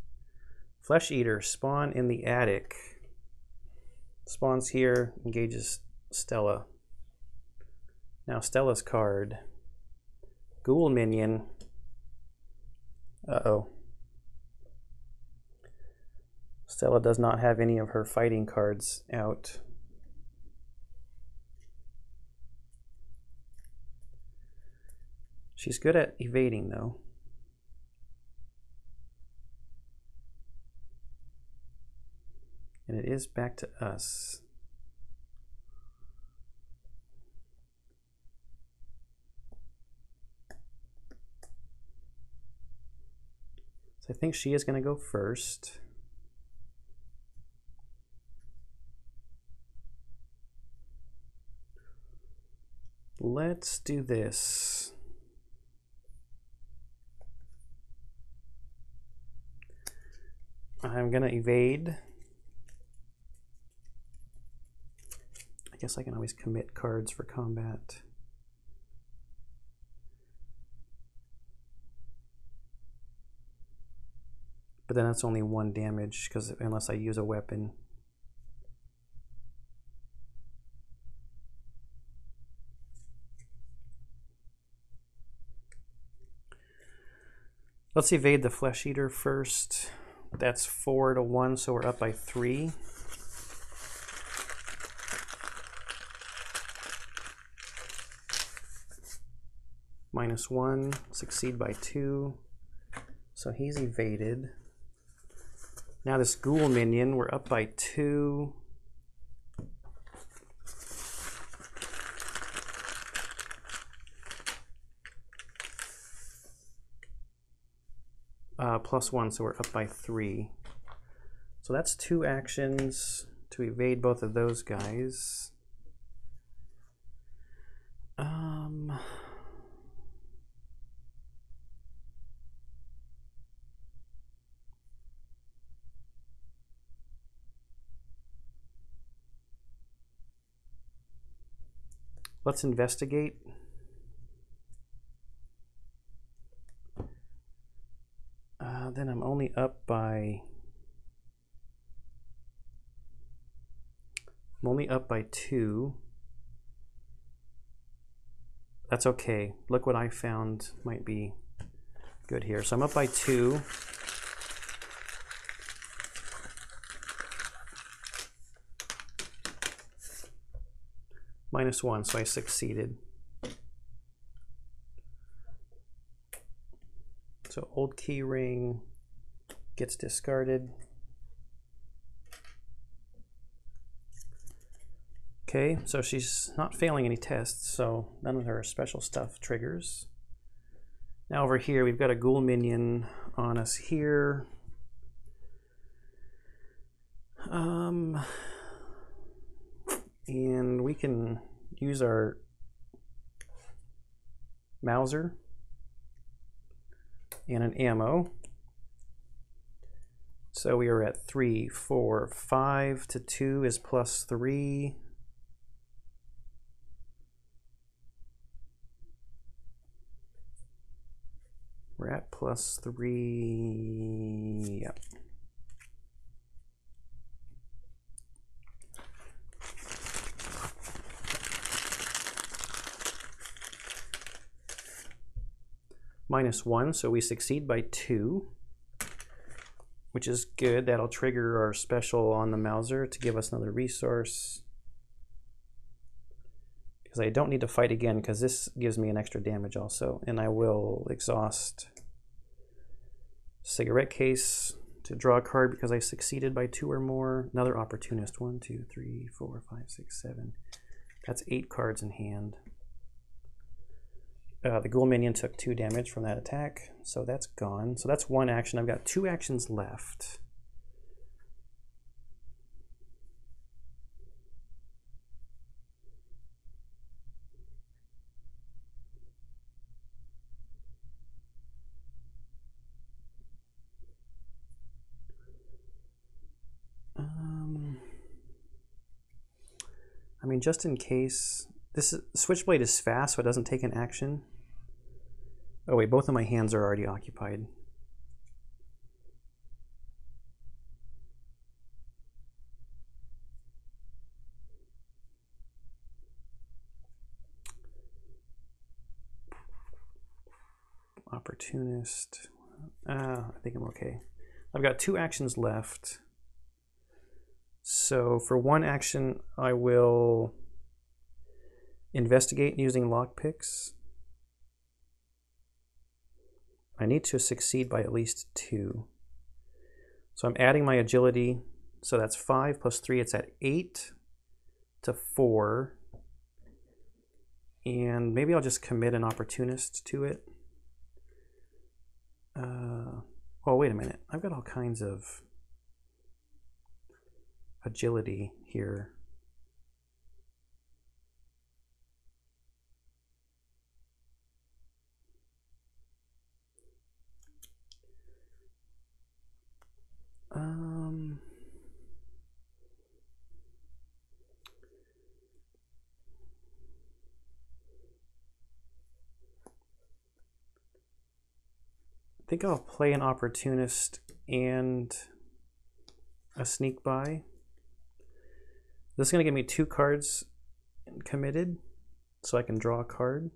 Flesh Eater, spawn in the attic. Spawns here, engages Stella. Now Stella's card. Ghoul Minion. Uh-oh. Stella does not have any of her fighting cards out. She's good at evading, though. And it is back to us. So I think she is going to go first. Let's do this. I'm going to evade. I guess I can always commit cards for combat. But then that's only 1 damage, because unless I use a weapon. Let's evade the Flesh Eater first. That's 4 to 1, so we're up by 3. -1, succeed by 2. So he's evaded. Now this Ghoul Minion, we're up by 2. +1, so we're up by 3. So that's 2 actions to evade both of those guys. Let's investigate. Then I'm only up by 2. That's okay. Look what I found might be good here. So I'm up by 2. -1, so I succeeded. So old key ring gets discarded. Okay, so she's not failing any tests, so none of her special stuff triggers. Now over here, we've got a Ghoul Minion on us here. And we can use our Mauser and an ammo. So we are at 3, 4, 5 to 2 is +3. We're at +3. Yep. -1, so we succeed by 2, which is good. That'll trigger our special on the Mauser to give us another resource. because I don't need to fight again because this gives me an extra damage also. And I will exhaust Cigarette Case to draw a card because I succeeded by 2 or more. Another Opportunist. 1, 2, 3, 4, 5, 6, 7. That's 8 cards in hand. The Ghoul Minion took 2 damage from that attack, so that's gone. So that's 1 action. I've got 2 actions left. I mean, just in case, Switchblade is fast, so it doesn't take an action. Oh wait, both of my hands are already occupied. Opportunist. I think I'm okay. I've got 2 actions left. So for 1 action, I will investigate using lockpicks. I need to succeed by at least 2. So I'm adding my agility. So that's 5 plus 3. It's at 8 to 4. And maybe I'll just commit an opportunist to it. Oh, wait a minute. I've got all kinds of agility here. I think I'll play an opportunist and a sneak by. This is going to give me 2 cards committed, so I can draw a card.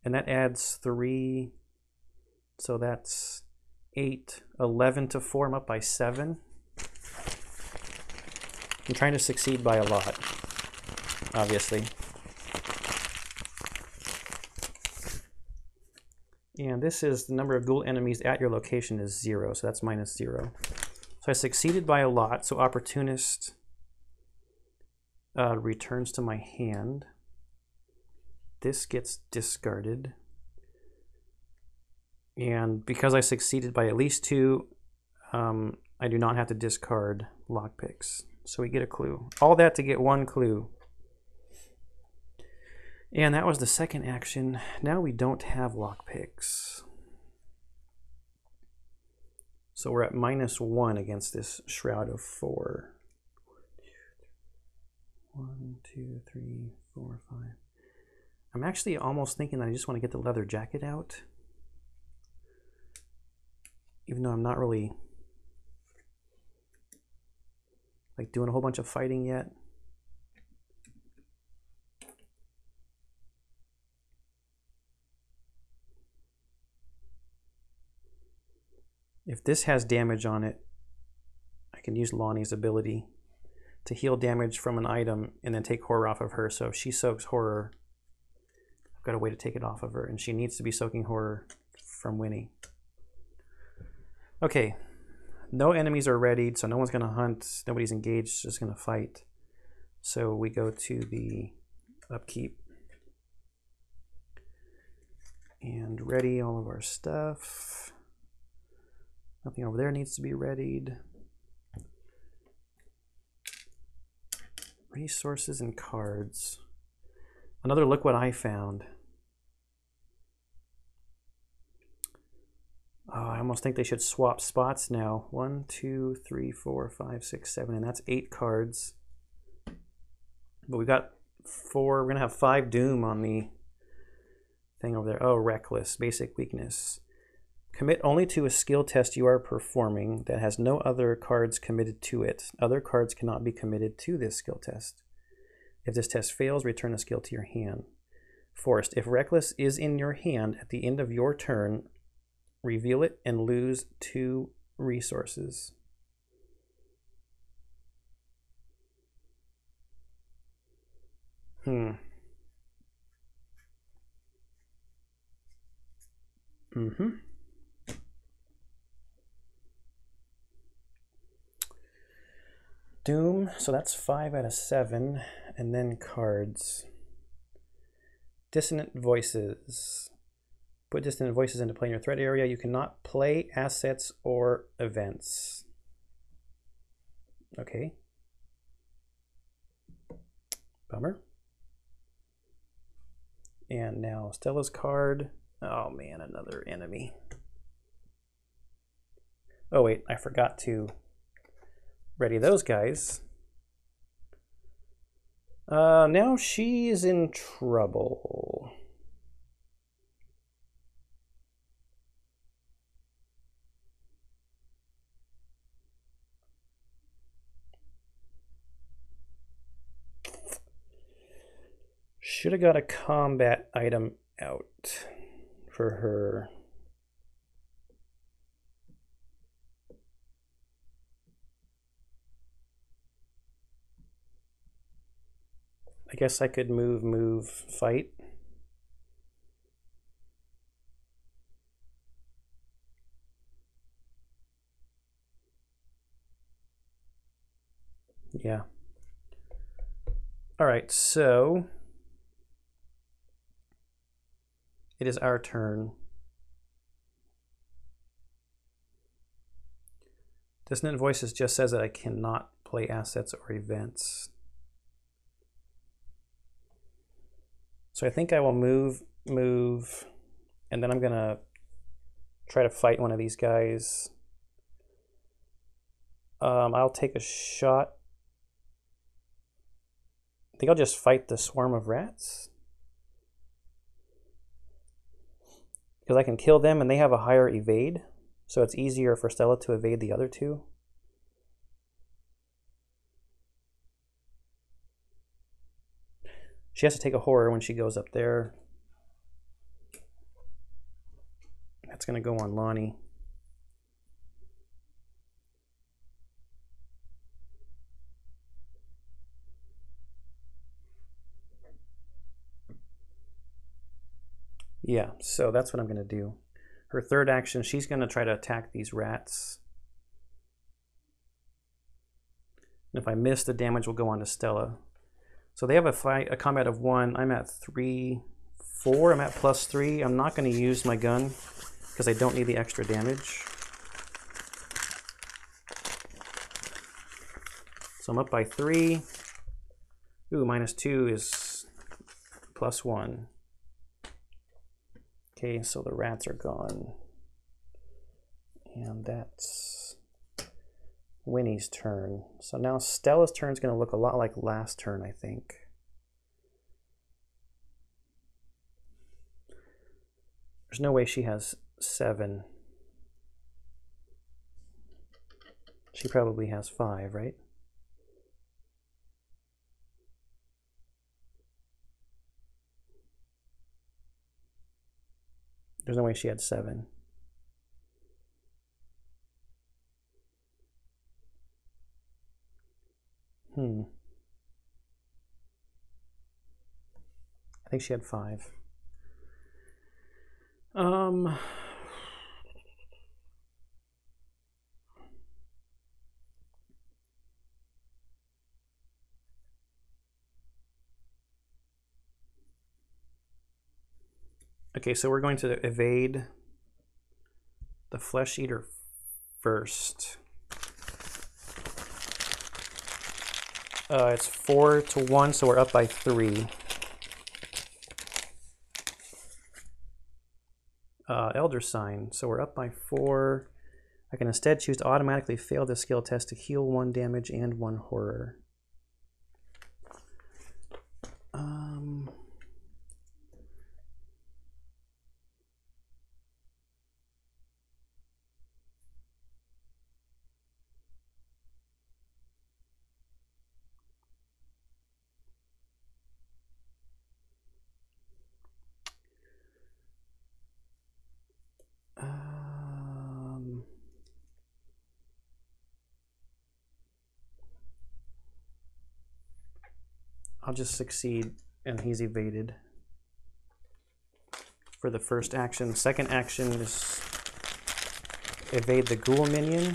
And that adds 3, so that's 8, 11 to 4. I'm up by 7. I'm trying to succeed by a lot, obviously. And this is the number of ghoul enemies at your location is 0, so that's -0. So I succeeded by a lot, so opportunist returns to my hand. This gets discarded. And because I succeeded by at least 2, I do not have to discard lockpicks. So we get a clue. All that to get 1 clue. And that was the second action. Now we don't have lockpicks. So we're at -1 against this Shroud of 4. 1, 2, 3, 4, 5. I'm actually almost thinking that I just want to get the leather jacket out. Even though I'm not really like doing a whole bunch of fighting yet. If this has damage on it, I can use Lonnie's ability to heal damage from an item and then take horror off of her. So if she soaks horror, I've got a way to take it off of her, and she needs to be soaking horror from Winnie. Okay, no enemies are readied, so no one's going to hunt, nobody's engaged, just going to fight. So we go to the upkeep and ready all of our stuff. Nothing over there needs to be readied. Resources and cards. Another look what I found. Oh, I almost think they should swap spots now. 1, 2, 3, 4, 5, 6, 7, and that's 8 cards. But we've got 4. We're going to have 5 Doom on the thing over there. Oh, Reckless, basic weakness. Commit only to a skill test you are performing that has no other cards committed to it. Other cards cannot be committed to this skill test. If this test fails, return a skill to your hand. Forced. If Reckless is in your hand at the end of your turn, reveal it and lose 2 resources. Mm-hmm. Doom, so that's 5 out of 7, and then cards. Dissonant Voices. Put Dissonant Voices into play in your threat area. You cannot play assets or events. Okay. Bummer. And now Stella's card. Oh man, another enemy. Oh wait, I forgot to ready those guys. Now she's in trouble. Should have got a combat item out for her. I guess I could move, fight. Yeah. All right, so it is our turn. Dissonant Voices just says that I cannot play assets or events. So I think I will move, and then I'm gonna try to fight one of these guys. I'll take a shot. I think I'll just fight the swarm of rats. Because I can kill them and they have a higher evade. So it's easier for Stella to evade the other two. She has to take a horror when she goes up there. That's going to go on Lonnie. Yeah, so that's what I'm going to do. Her third action, she's going to try to attack these rats. And if I miss, the damage will go on to Stella. So they have a combat of 1. I'm at 3, 4. I'm at +3. I'm not going to use my gun because I don't need the extra damage. So I'm up by 3. Ooh, -2 is +1. Okay, so the rats are gone. And that's Winnie's turn. So now Stella's turn is going to look a lot like last turn, I think. There's no way she has 7. She probably has 5, right? There's no way she had 7. I think she had 5. Okay, so we're going to evade the Flesh Eater first. It's 4 to 1, so we're up by 3. Elder Sign, so we're up by 4. I can instead choose to automatically fail the skill test to heal 1 damage and 1 horror. I'll just succeed, and he's evaded. for the first action. Second action is evade the Ghoul Minion.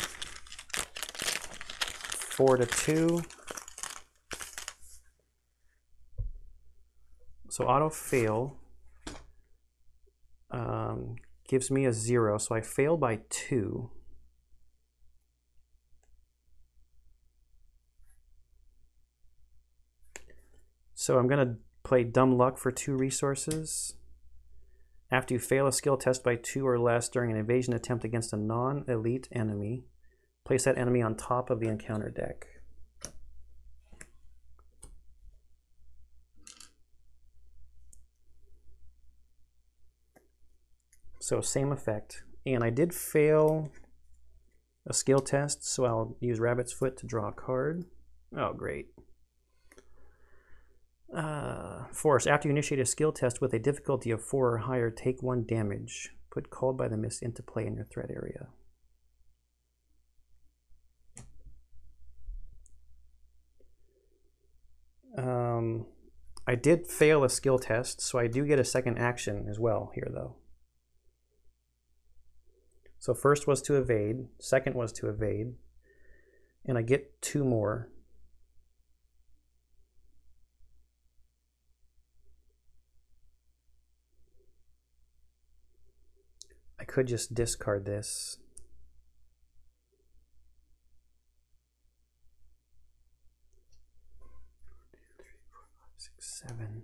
4 to 2. So auto fail gives me a 0, so I fail by 2. So I'm going to play Dumb Luck for 2 resources. After you fail a skill test by 2 or less during an evasion attempt against a non-elite enemy, place that enemy on top of the encounter deck. So same effect. And I did fail a skill test, so I'll use Rabbit's Foot to draw a card. Oh, great. Force. After you initiate a skill test with a difficulty of 4 or higher, take 1 damage. Put Called by the Mist into play in your threat area. I did fail a skill test, so I do get a second action as well here, though. So first was to evade, second was to evade, and I get 2 more. I could just discard this. Seven.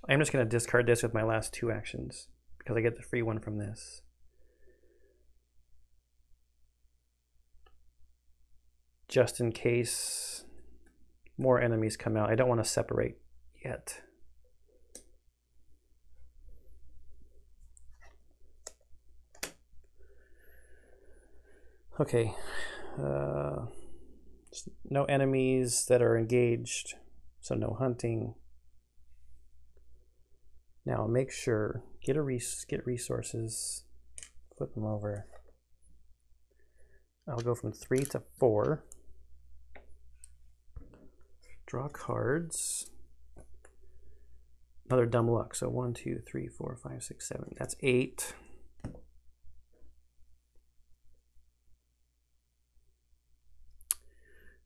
I'm just going to discard this with my last 2 actions because I get the free one from this. Just in case more enemies come out. I don't want to separate yet. Okay. No enemies that are engaged, so no hunting. Now make sure, get resources, flip them over. I'll go from 3 to 4. Draw cards. Another Dumb Luck. So 1, 2, 3, 4, 5, 6, 7. That's 8.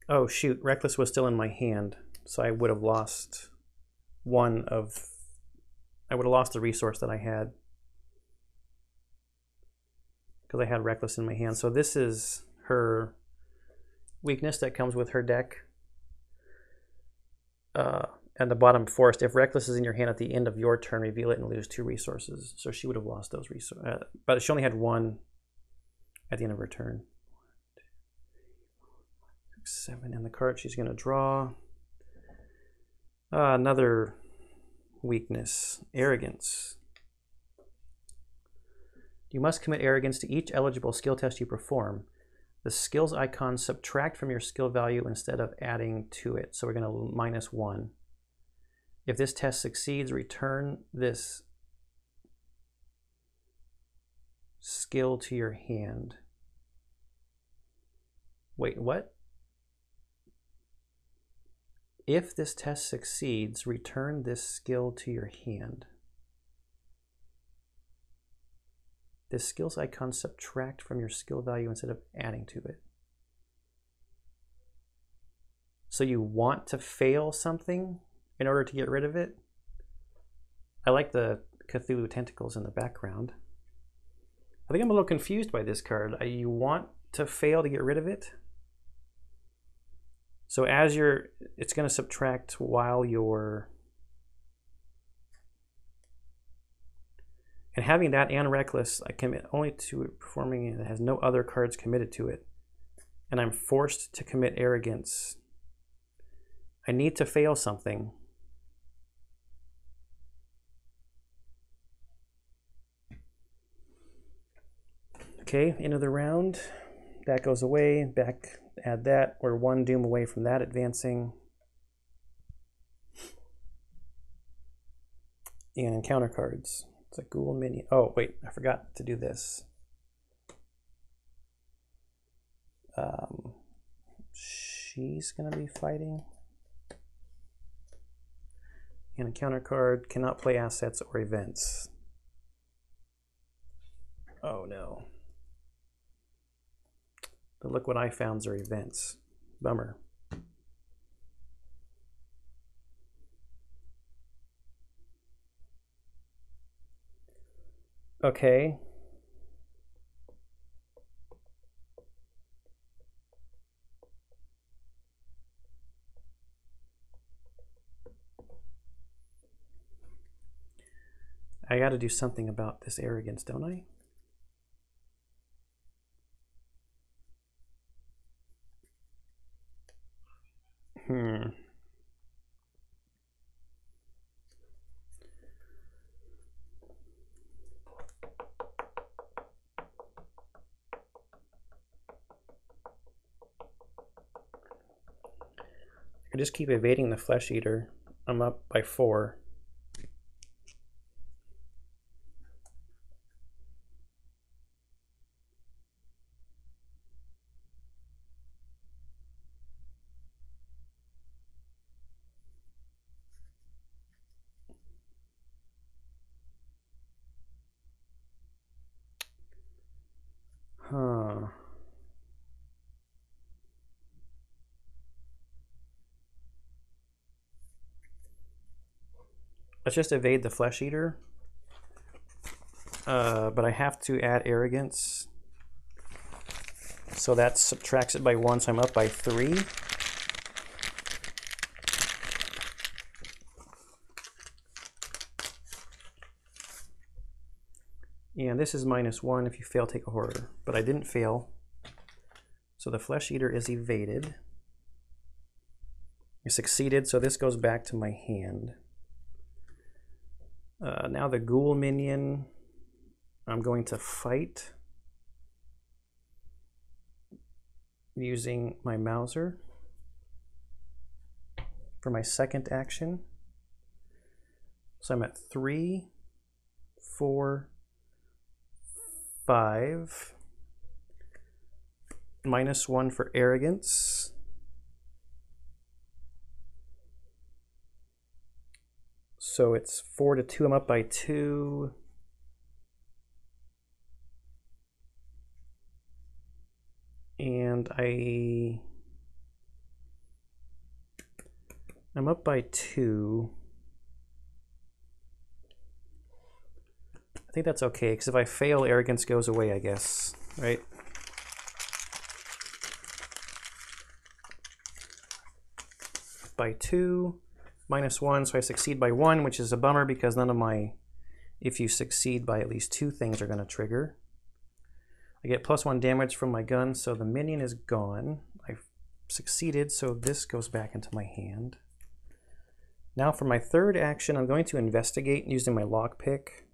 Oh shoot, Reckless was still in my hand, so I would have lost I would have lost the resource that I had because I had Reckless in my hand. So this is her weakness that comes with her deck. At the bottom, Forced. If Reckless is in your hand at the end of your turn, reveal it and lose 2 resources. So she would have lost those resources. But she only had 1 at the end of her turn. 7, and the card she's going to draw. Another weakness, Arrogance. You must commit Arrogance to each eligible skill test you perform. The skills icon subtract from your skill value instead of adding to it. So we're going to -1. If this test succeeds, return this skill to your hand. Wait, what? If this test succeeds, return this skill to your hand. This skills icon subtract from your skill value instead of adding to it. So you want to fail something in order to get rid of it? I like the Cthulhu tentacles in the background. I think I'm a little confused by this card. You want to fail to get rid of it? So as it's going to subtract while you're, and having that and Reckless, I commit only to it performing it. It has no other cards committed to it. And I'm forced to commit Arrogance. I need to fail something. Okay, end of the round. That goes away, back, add that. We're 1 doom away from that advancing. And encounter cards. It's a Ghoul Minion. Oh, wait, I forgot to do this. She's going to be fighting. And encounter card cannot play assets or events. Oh no. But look what I found are events. Bummer. Okay. I got to do something about this arrogance, don't I? I just keep evading the Flesh Eater. I'm up by 4. Huh. Let's just evade the Flesh Eater. But I have to add arrogance. So that subtracts it by 1, so I'm up by 3. And this is -1. If you fail, take a horror. But I didn't fail. So the Flesh Eater is evaded. I succeeded, so this goes back to my hand. Now the Ghoul Minion, I'm going to fight using my Mauser for my second action. So I'm at 3, 4, 5, -1 for arrogance. So it's 4 to 2. I'm up by 2. And I'm up by 2. I think that's okay, because if I fail, arrogance goes away, I guess, right? By 2, -1, so I succeed by 1, which is a bummer because none of my, if you succeed by at least 2 things, are going to trigger. I get +1 damage from my gun, so the minion is gone. I've succeeded, so this goes back into my hand. Now for my third action, I'm going to investigate using my lockpick.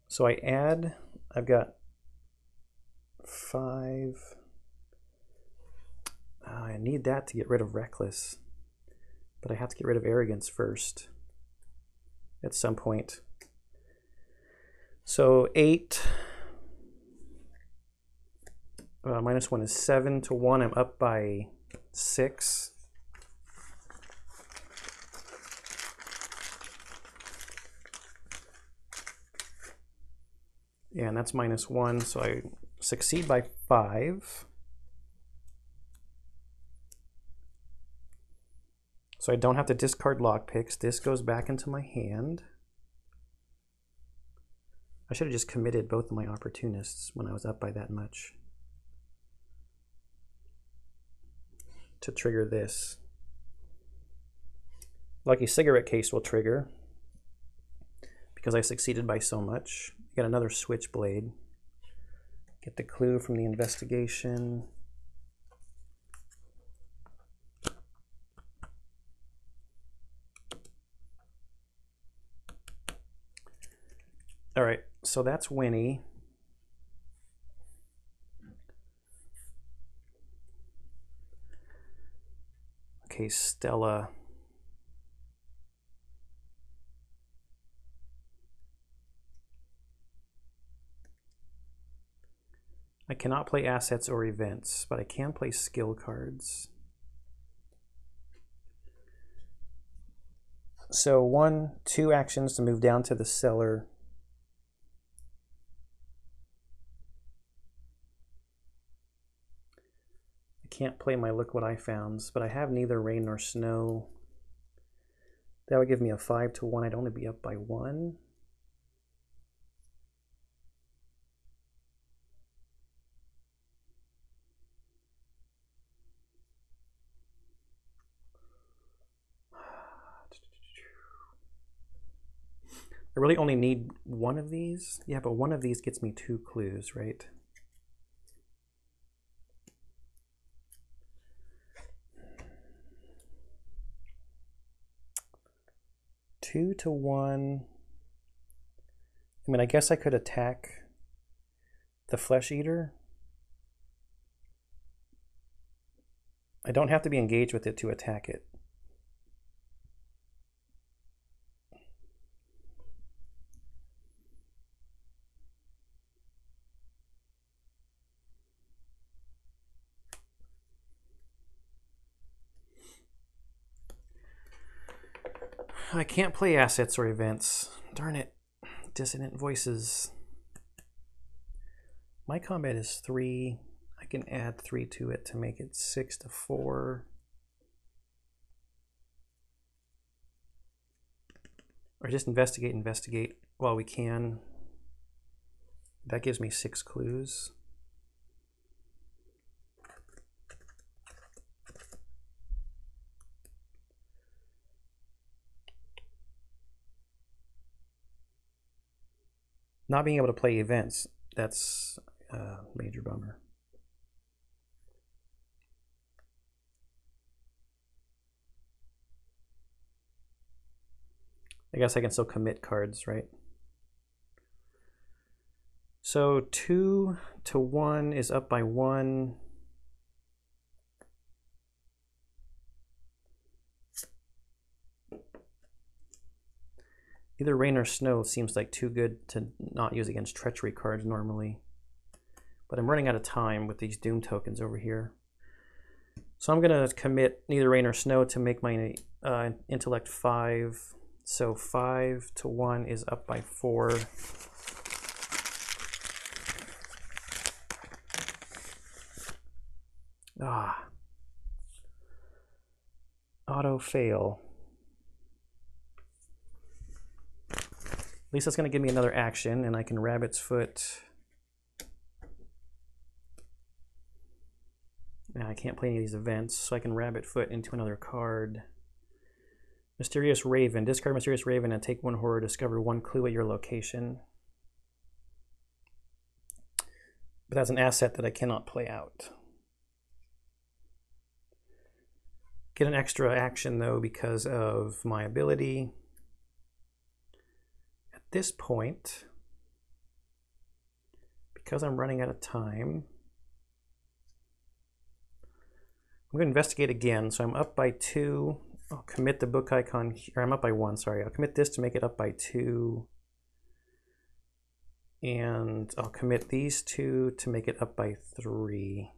So I add, I've got 5. I need that to get rid of Reckless, but I have to get rid of Arrogance first at some point. So 8, -1 is 7 to 1. I'm up by 6. Yeah, and that's -1, so I succeed by 5. So I don't have to discard lockpicks. This goes back into my hand. I should have just committed both of my opportunists when I was up by that much to trigger this. Lucky Cigarette Case will trigger because I succeeded by so much. Get another Switchblade. Get the clue from the investigation. All right, so that's Winnie. case Stella. I cannot play assets or events, but I can play skill cards. So 2 actions to move down to the cellar. I can't play my Look What I Founds, but I have neither rain nor snow. That would give me a 5-1. I'd only be up by 1. I really only need 1 of these. Yeah, but 1 of these gets me 2 clues, right? Two to 1. I mean, I guess I could attack the Flesh Eater. I don't have to be engaged with it to attack it. I can't play assets or events. Darn it. Dissonant Voices. My combat is 3. I can add 3 to it to make it 6-4. Or just investigate while we can. That gives me 6 clues. Not being able to play events, that's a major bummer. I guess I can still commit cards, right? So 2 to 1 is up by 1. Either rain or snow seems like too good to not use against treachery cards normally. But I'm running out of time with these doom tokens over here. So I'm going to commit neither rain or snow to make my intellect 5. So 5 to 1 is up by 4. Auto fail. At least that's going to give me another action, and I can Rabbit's Foot. Now I can't play any of these events, so I can Rabbit Foot into another card. Mysterious Raven. Discard Mysterious Raven and take 1 horror. Discover 1 clue at your location. But that's an asset that I cannot play out. Get an extra action, though, because of my ability. At this point, because I'm running out of time, I'm going to investigate again. So I'm up by 2. I'll commit the book icon here. I'm up by 1, sorry. I'll commit this to make it up by 2. And I'll commit these 2 to make it up by 3.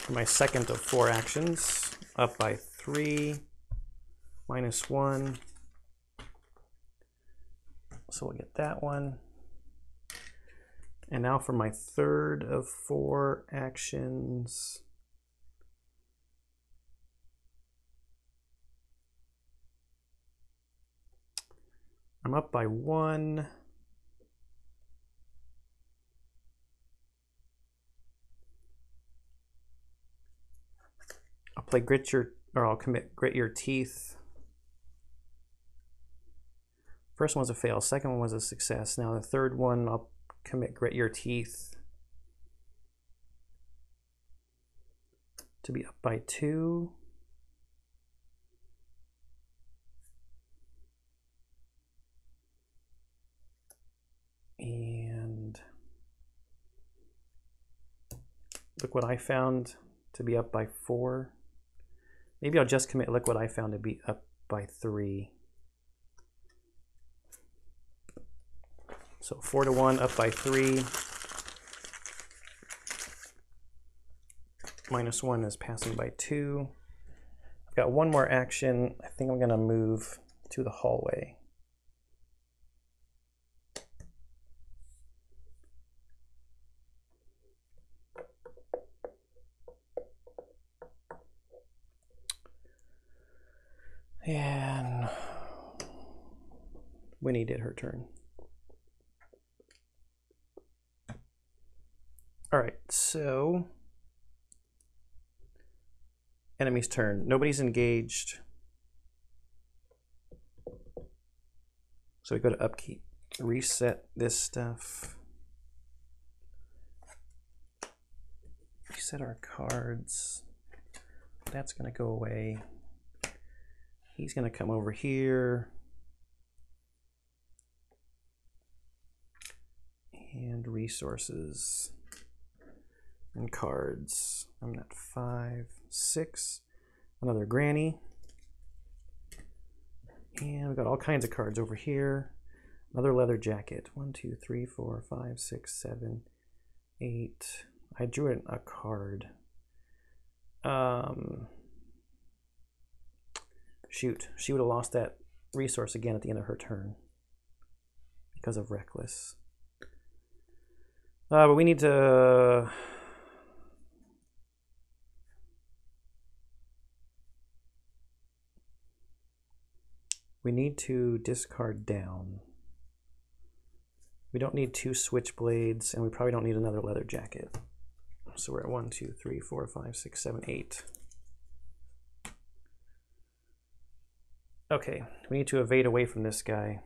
For my second of 4 actions, up by 3, -1. So we'll get that one. And now for my third of 4 actions. I'm up by 1. I'll play I'll commit Grit Your Teeth. First one was a fail, second one was a success. Now the third one, I'll commit Grit Your Teeth to be up by 2. And look what I found to be up by 4. Maybe I'll just commit look what I found to be up by 3. So 4 to 1, up by 3. -1 is passing by 2. I've got one more action. I think I'm going to move to the hallway. And Winnie did her turn. All right, so enemy's turn. Nobody's engaged. So we go to upkeep. Reset this stuff. Reset our cards. That's going to go away. He's going to come over here. And resources. And cards. I'm at 5, 6. Another granny. And we've got all kinds of cards over here. Another leather jacket. 1, 2, 3, 4, 5, 6, 7, 8. I drew in a card. Shoot, she would have lost that resource again at the end of her turn because of Reckless. But we need to... We need to discard down. We don't need 2 switchblades, and we probably don't need another leather jacket. So we're at 1, 2, 3, 4, 5, 6, 7, 8. Okay, we need to evade away from this guy.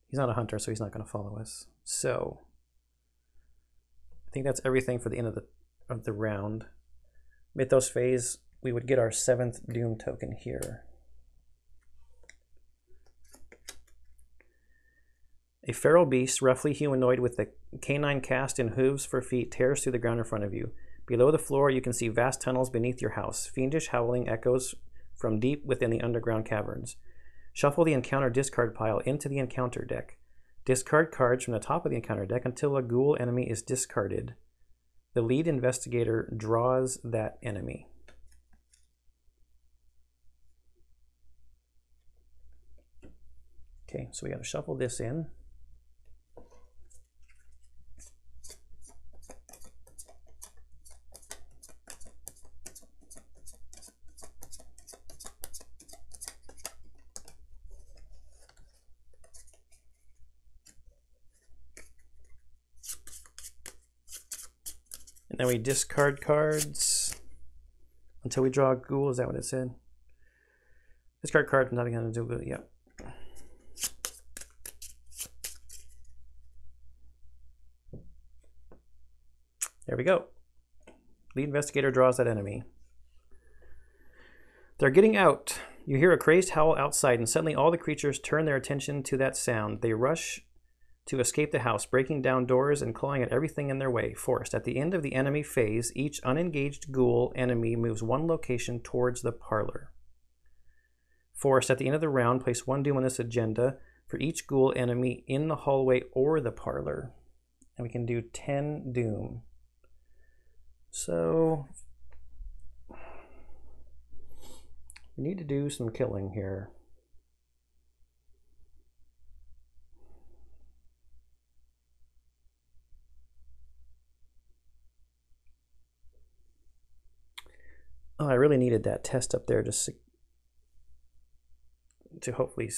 He's not a hunter, so he's not going to follow us. So I think that's everything for the end of the round. Mythos Phase, we would get our 7th Doom token here. A feral beast, roughly humanoid with a canine cast and hooves for feet, tears through the ground in front of you. Below the floor, you can see vast tunnels beneath your house. Fiendish howling echoes from deep within the underground caverns. Shuffle the encounter discard pile into the encounter deck. Discard cards from the top of the encounter deck until a ghoul enemy is discarded. The lead investigator draws that enemy. Okay, so we got to shuffle this in. And then we discard cards until we draw a ghoul. Is that what it said? Discard cards, nothing going to do with it. Yep. There we go. Lead investigator draws that enemy. They're getting out. You hear a crazed howl outside, and suddenly all the creatures turn their attention to that sound. They rush to escape the house, breaking down doors and clawing at everything in their way. Forced. At the end of the enemy phase, each unengaged ghoul enemy moves 1 location towards the parlor. Forced. At the end of the round, place 1 doom on this agenda for each ghoul enemy in the hallway or the parlor. And we can do 10 doom. So we need to do some killing here. Oh, I really needed that test up there just to hopefully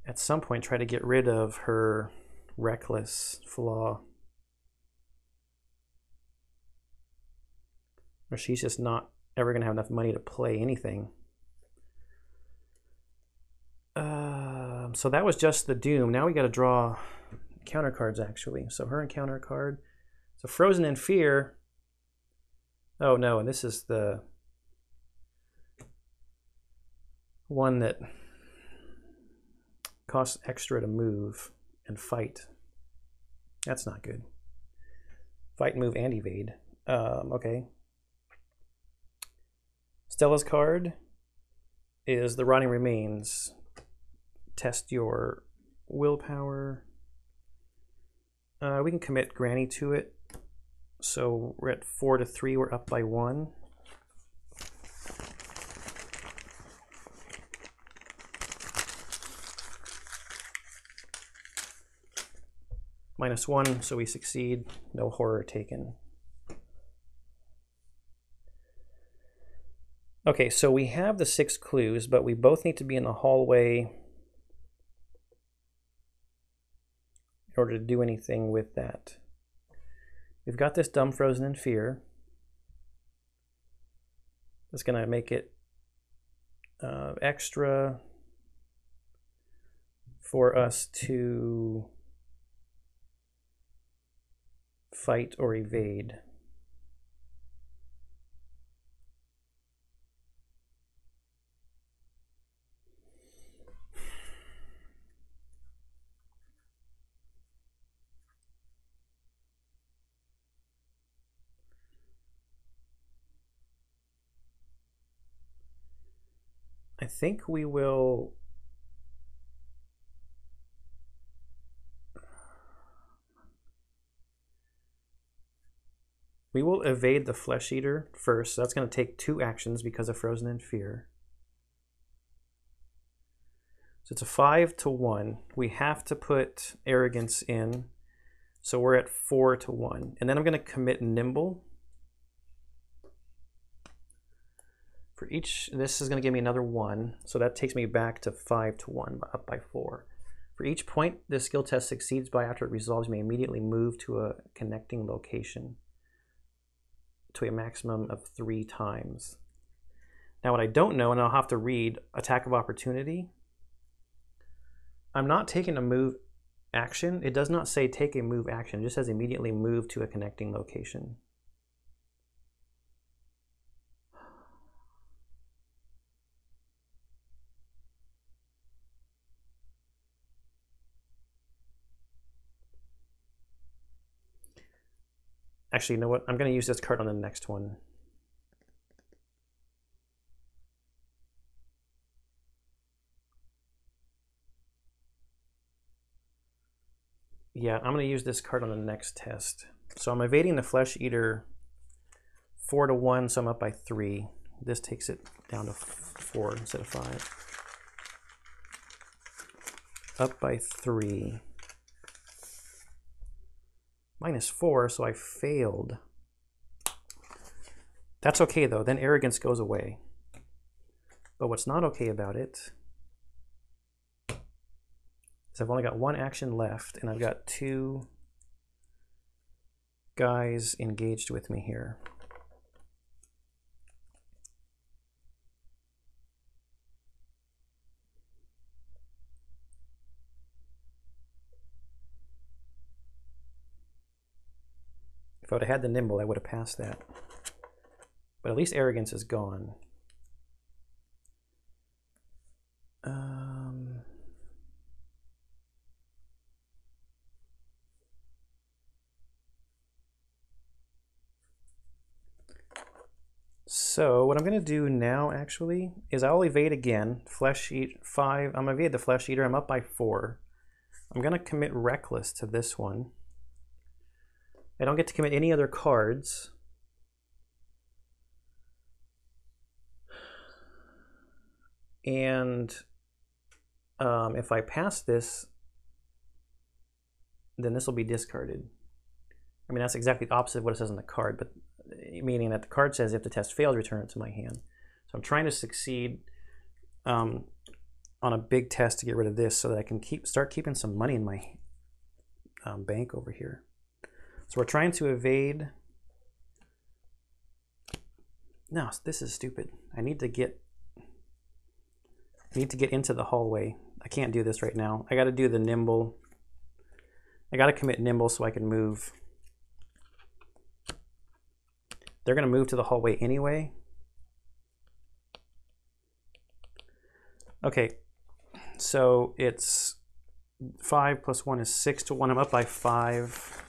at some point try to get rid of her reckless flaw. Or she's just not ever going to have enough money to play anything. So that was just the doom. Now we got to draw counter cards, actually. So her encounter card. So Frozen in Fear. Oh no, and this is the... one that costs extra to move and fight. That's not good. Fight, move, and evade. Okay. Stella's card is The Rotting Remains. Test your willpower. We can commit Granny to it. So we're at 4 to 3, we're up by 1. -1, so we succeed. No horror taken. Okay, so we have the 6 clues, but we both need to be in the hallway in order to do anything with that. We've got this Dumb, Frozen, in Fear. That's going to make it extra for us to fight or evade. I think we will evade the Flesh Eater first. So that's going to take 2 actions because of Frozen in Fear. So it's a 5 to 1. We have to put Arrogance in. So we're at 4 to 1. And then I'm going to commit Nimble. For each, this is going to give me another 1, so that takes me back to 5 to 1, up by 4. For each point this skill test succeeds by after it resolves, you may immediately move to a connecting location to a maximum of 3 times. Now what I don't know, and I'll have to read Attack of Opportunity, I'm not taking a move action. It does not say take a move action, it just says immediately move to a connecting location. Actually, you know what? I'm going to use this card on the next one. Yeah, I'm going to use this card on the next test. So I'm evading the Flesh Eater 4 to 1, so I'm up by 3. This takes it down to 4 instead of 5. Up by 3. -4, so I failed. That's okay though, then Arrogance goes away. But what's not okay about it is I've only got 1 action left, and I've got 2 guys engaged with me here. If I would have had the Nimble, I would have passed that. But at least Arrogance is gone. So what I'm going to do now, actually, is I'll evade again. Flesh Eater 5. I'm going to evade the Flesh Eater. I'm up by 4. I'm going to commit Reckless to this one. I don't get to commit any other cards. And if I pass this, then this will be discarded. I mean, that's exactly the opposite of what it says on the card, but meaning that the card says if the test fails, return it to my hand. So I'm trying to succeed on a big test to get rid of this so that I can start keeping some money in my bank over here. So we're trying to evade. No, this is stupid. I need to get into the hallway. I can't do this right now. I got to do the Nimble. I got to commit Nimble so I can move. They're going to move to the hallway anyway. Okay, so it's 5 plus 1 is 6 to 1. I'm up by 5.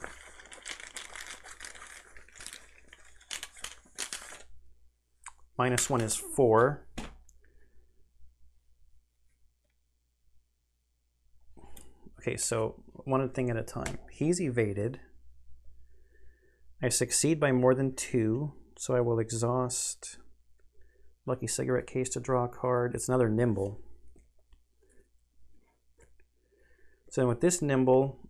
Minus 1 is 4. Okay, so one thing at a time. He's evaded. I succeed by more than 2, so I will exhaust Lucky Cigarette Case to draw a card. It's another Nimble. So with this Nimble,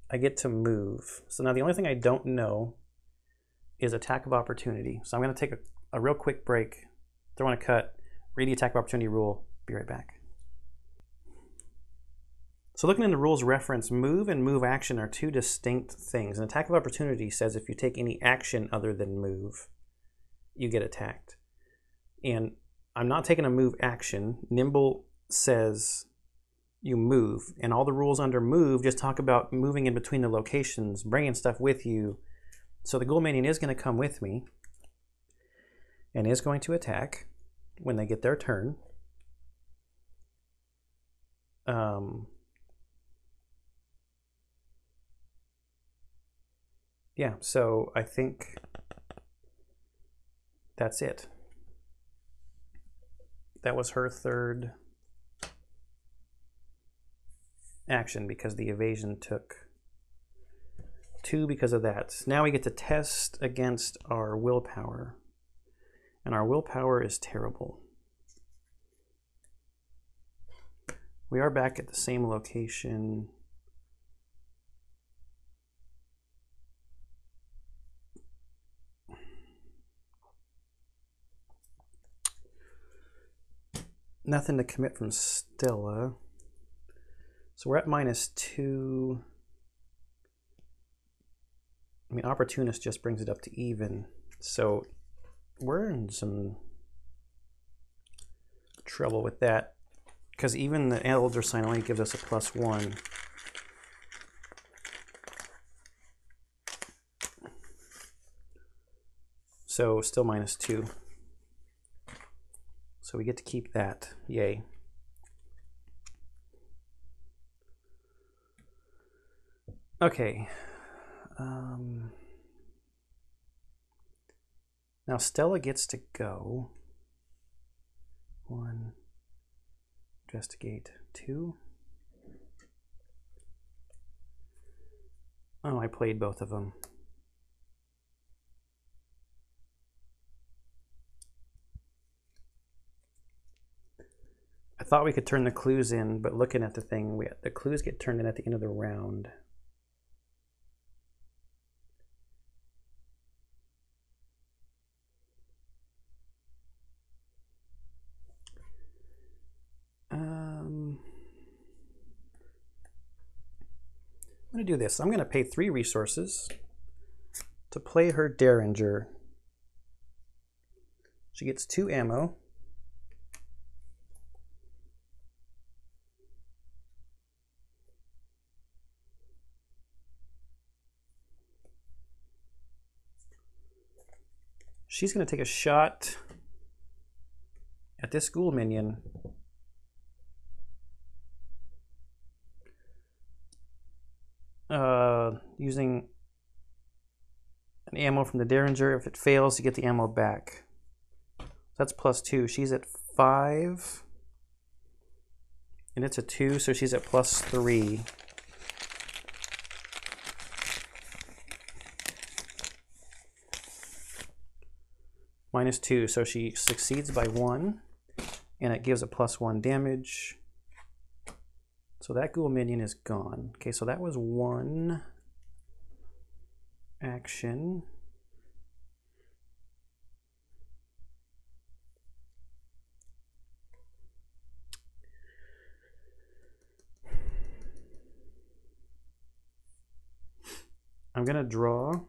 I get to move. So now the only thing I don't know is attack of opportunity. So I'm going to take a real quick break, throw in a cut, read the attack of opportunity rule, be right back. So looking in the rules reference, move and move action are two distinct things. An attack of opportunity says if you take any action other than move, you get attacked. And I'm not taking a move action. Nimble says you move, and all the rules under move just talk about moving in between the locations, bringing stuff with you. So the Ghoul Minion is going to come with me and is going to attack when they get their turn. Yeah, so I think that's it. That was her third action because the evasion took 2 because of that. Now we get to test against our willpower. And our willpower is terrible. We are back at the same location. Nothing to commit from Stella. So we're at -2. I mean, Opportunist just brings it up to even. So we're in some trouble with that. Because even the Elder Sign only gives us a +1. So still -2. So we get to keep that. Yay. Okay. Now Stella gets to go. 1. Investigate 2. Oh, I played both of them. I thought we could turn the clues in, but looking at the thing, the clues get turned in at the end of the round. I'm going to do this. I'm going to pay 3 resources to play her Derringer. She gets 2 ammo. She's going to take a shot at this Ghoul Minion. Using an ammo from the Derringer. If it fails, you get the ammo back. That's +2. She's at 5. And it's a 2, so she's at +3. -2, so she succeeds by 1, and it gives a +1 damage. So that Ghoul Minion is gone. Okay, so that was 1 action. I'm gonna draw.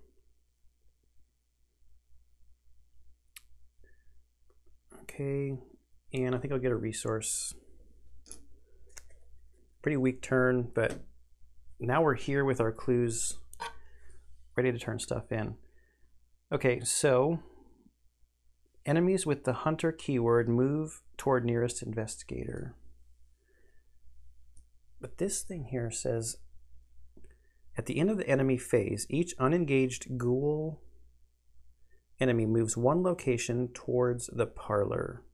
Okay, and I think I'll get a resource. Pretty weak turn, but now we're here with our clues ready to turn stuff in. Okay, so enemies with the Hunter keyword move toward nearest investigator. But this thing here says, at the end of the enemy phase, each unengaged ghoul enemy moves one location towards the parlor.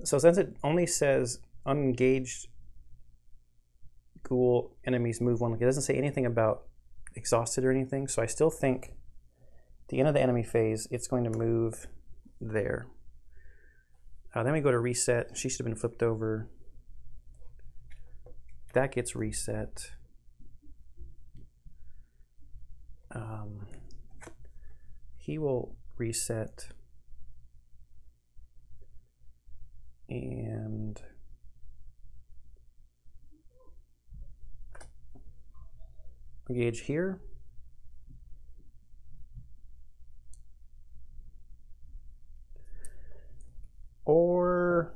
So since it only says unengaged ghoul enemies move one, it doesn't say anything about exhausted or anything, so I still think at the end of the enemy phase, it's going to move there. Then we go to reset. She should have been flipped over. That gets reset. He will reset. And engage here. Or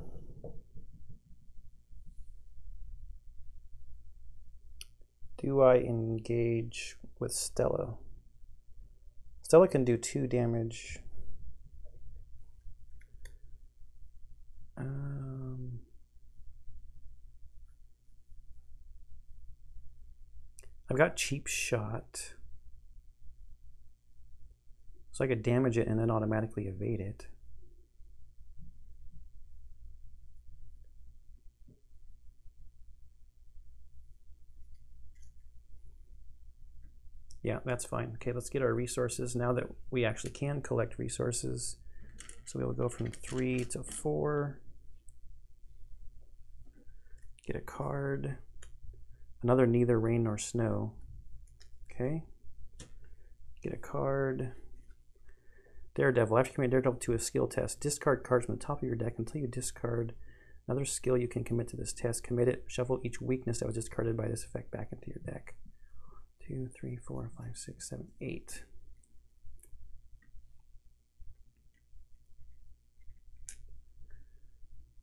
do I engage with Stella? Stella can do 2 damage. I've got cheap shot, so I could damage it and then automatically evade it. Yeah, that's fine. Okay, let's get our resources now that we actually can collect resources. So we'll go from 3 to 4. Get a card. Another neither rain nor snow. Okay. Get a card. Daredevil. After you commit Daredevil to a skill test, discard cards from the top of your deck until you discard another skill you can commit to this test. Commit it. Shuffle each weakness that was discarded by this effect back into your deck. 2, 3, 4, 5, 6, 7, 8.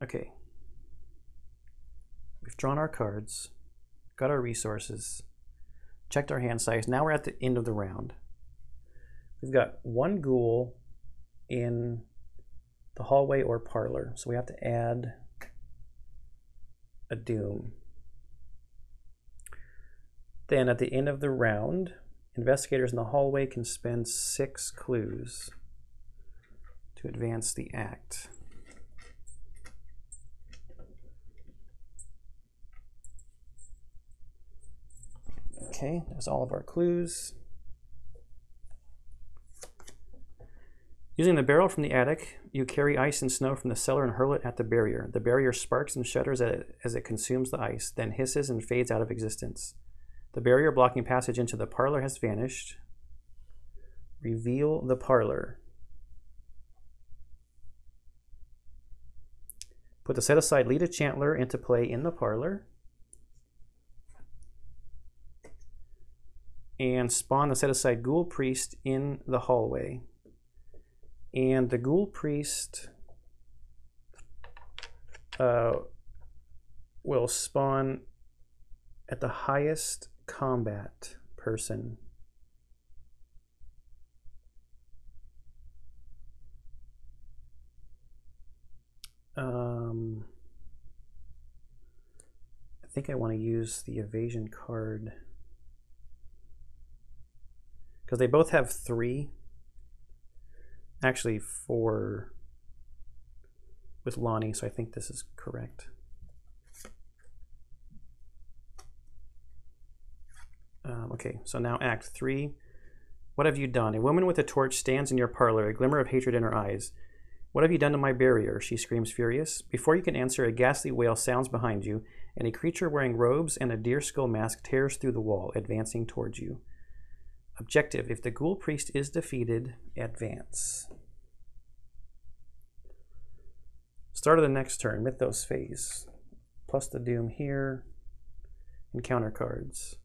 Okay. We've drawn our cards, got our resources, checked our hand size. Now we're at the end of the round. We've got 1 ghoul in the hallway or parlor, so we have to add a doom. Then at the end of the round, investigators in the hallway can spend 6 clues to advance the act. Okay, there's all of our clues. Using the barrel from the attic, you carry ice and snow from the cellar and hurl it at the barrier. The barrier sparks and shudders as it consumes the ice, then hisses and fades out of existence. The barrier blocking passage into the parlor has vanished. Reveal the parlor. Put the set-aside Lead a Chantler into play in the parlor. And spawn the set-aside Ghoul Priest in the hallway. And the Ghoul Priest will spawn at the highest combat person. I think I want to use the evasion card because they both have 3. Actually 4 with Lonnie, so I think this is correct. Okay, so now Act 3. What have you done? A woman with a torch stands in your parlor, a glimmer of hatred in her eyes. What have you done to my barrier? She screams furious. Before you can answer, a ghastly wail sounds behind you, and a creature wearing robes and a deer skull mask tears through the wall, advancing towards you. Objective: if the Ghoul Priest is defeated, advance. Start of the next turn, Mythos Phase. Plus the Doom here. Encounter cards.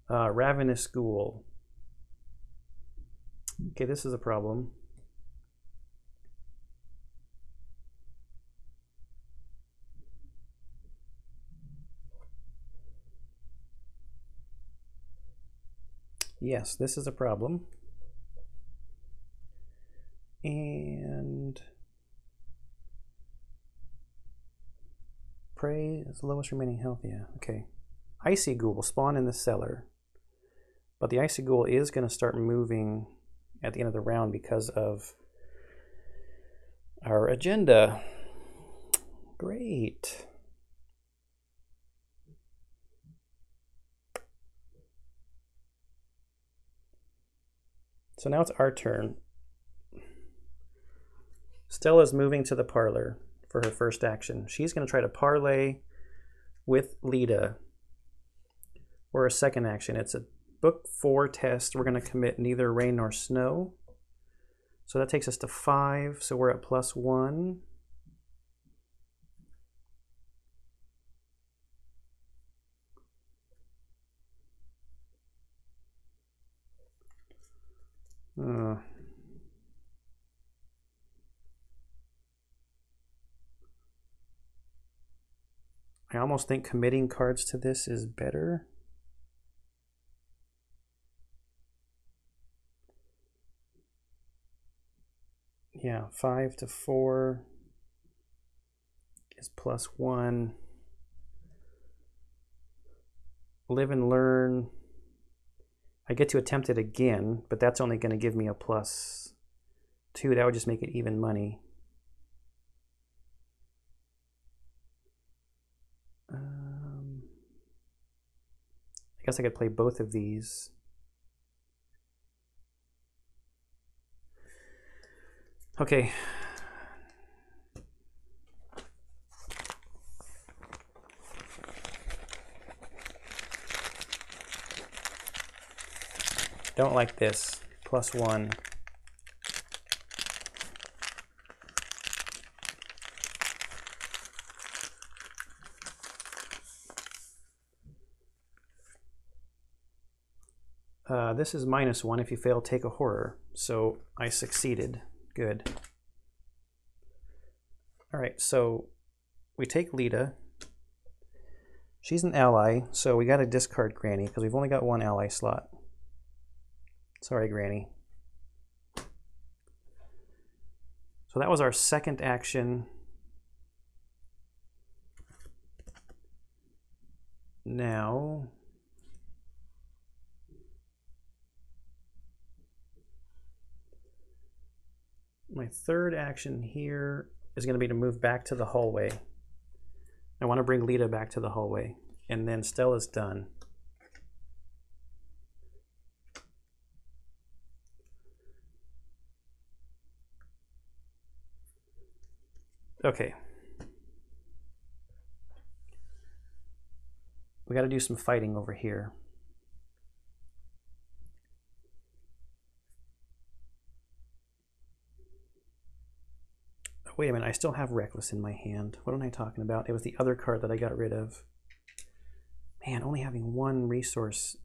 Ravenous Ghoul. Okay, this is a problem. Yes, this is a problem. And It's the lowest remaining health, yeah, okay. Icy Ghoul will spawn in the cellar. But the Icy Ghoul is going to start moving at the end of the round because of our agenda. Great. So now it's our turn. Stella's moving to the parlor for her first action. She's going to try to parlay with Lita for a second action. It's a book 4 test. We're going to commit neither rain nor snow. So that takes us to 5. So we're at +1. I almost think committing cards to this is better. Yeah, 5 to 4 is +1. Live and learn. I get to attempt it again, but that's only going to give me a +2. That would just make it even money. I guess I could play both of these. Okay. Don't like this. +1. This is -1. If you fail, take a horror. So I succeeded. Good. All right, so we take Lita. She's an ally, so we got to discard Granny because we've only got 1 ally slot. Sorry, Granny. So that was our second action. Now, my third action here is going to be to move back to the hallway. I want to bring Lita back to the hallway, and then Stella's done. Okay. We got to do some fighting over here. Wait a minute, I still have Reckless in my hand. What am I talking about? It was the other card that I got rid of. Man, only having 1 resource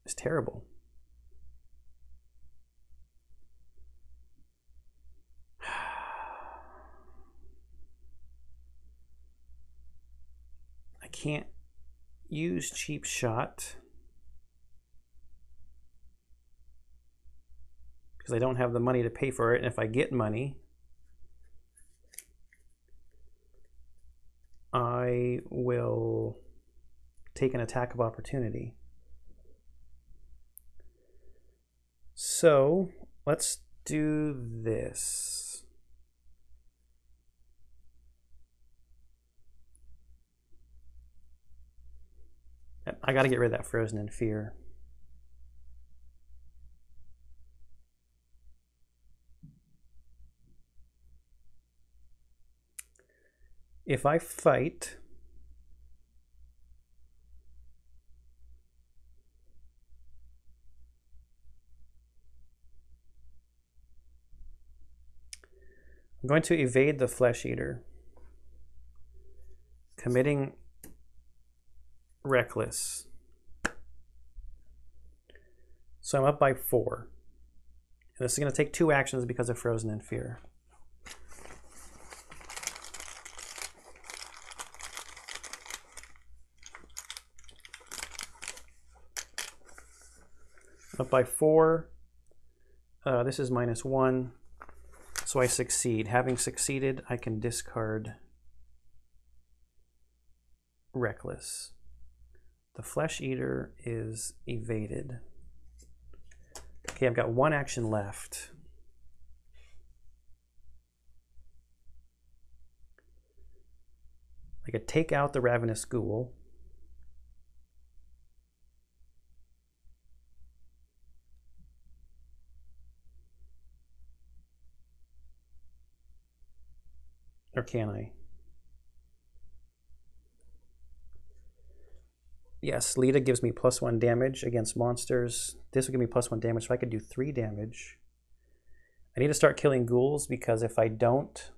is terrible. I can't use Cheap Shot because I don't have the money to pay for it, and if I get money, I will take an attack of opportunity. So let's do this. I got to get rid of that Frozen in Fear. If I fight, I'm going to evade the Flesh Eater, committing Reckless. So I'm up by 4. And this is going to take 2 actions because of Frozen in Fear. Up by 4. This is -1. So I succeed. Having succeeded, I can discard reckless. The Flesh Eater is evaded. Okay, I've got one action left. I could take out the Ravenous Ghoul. Or can I? Yes, Lita gives me +1 damage against monsters. This will give me +1 damage, so I could do 3 damage. I need to start killing ghouls because if I don't,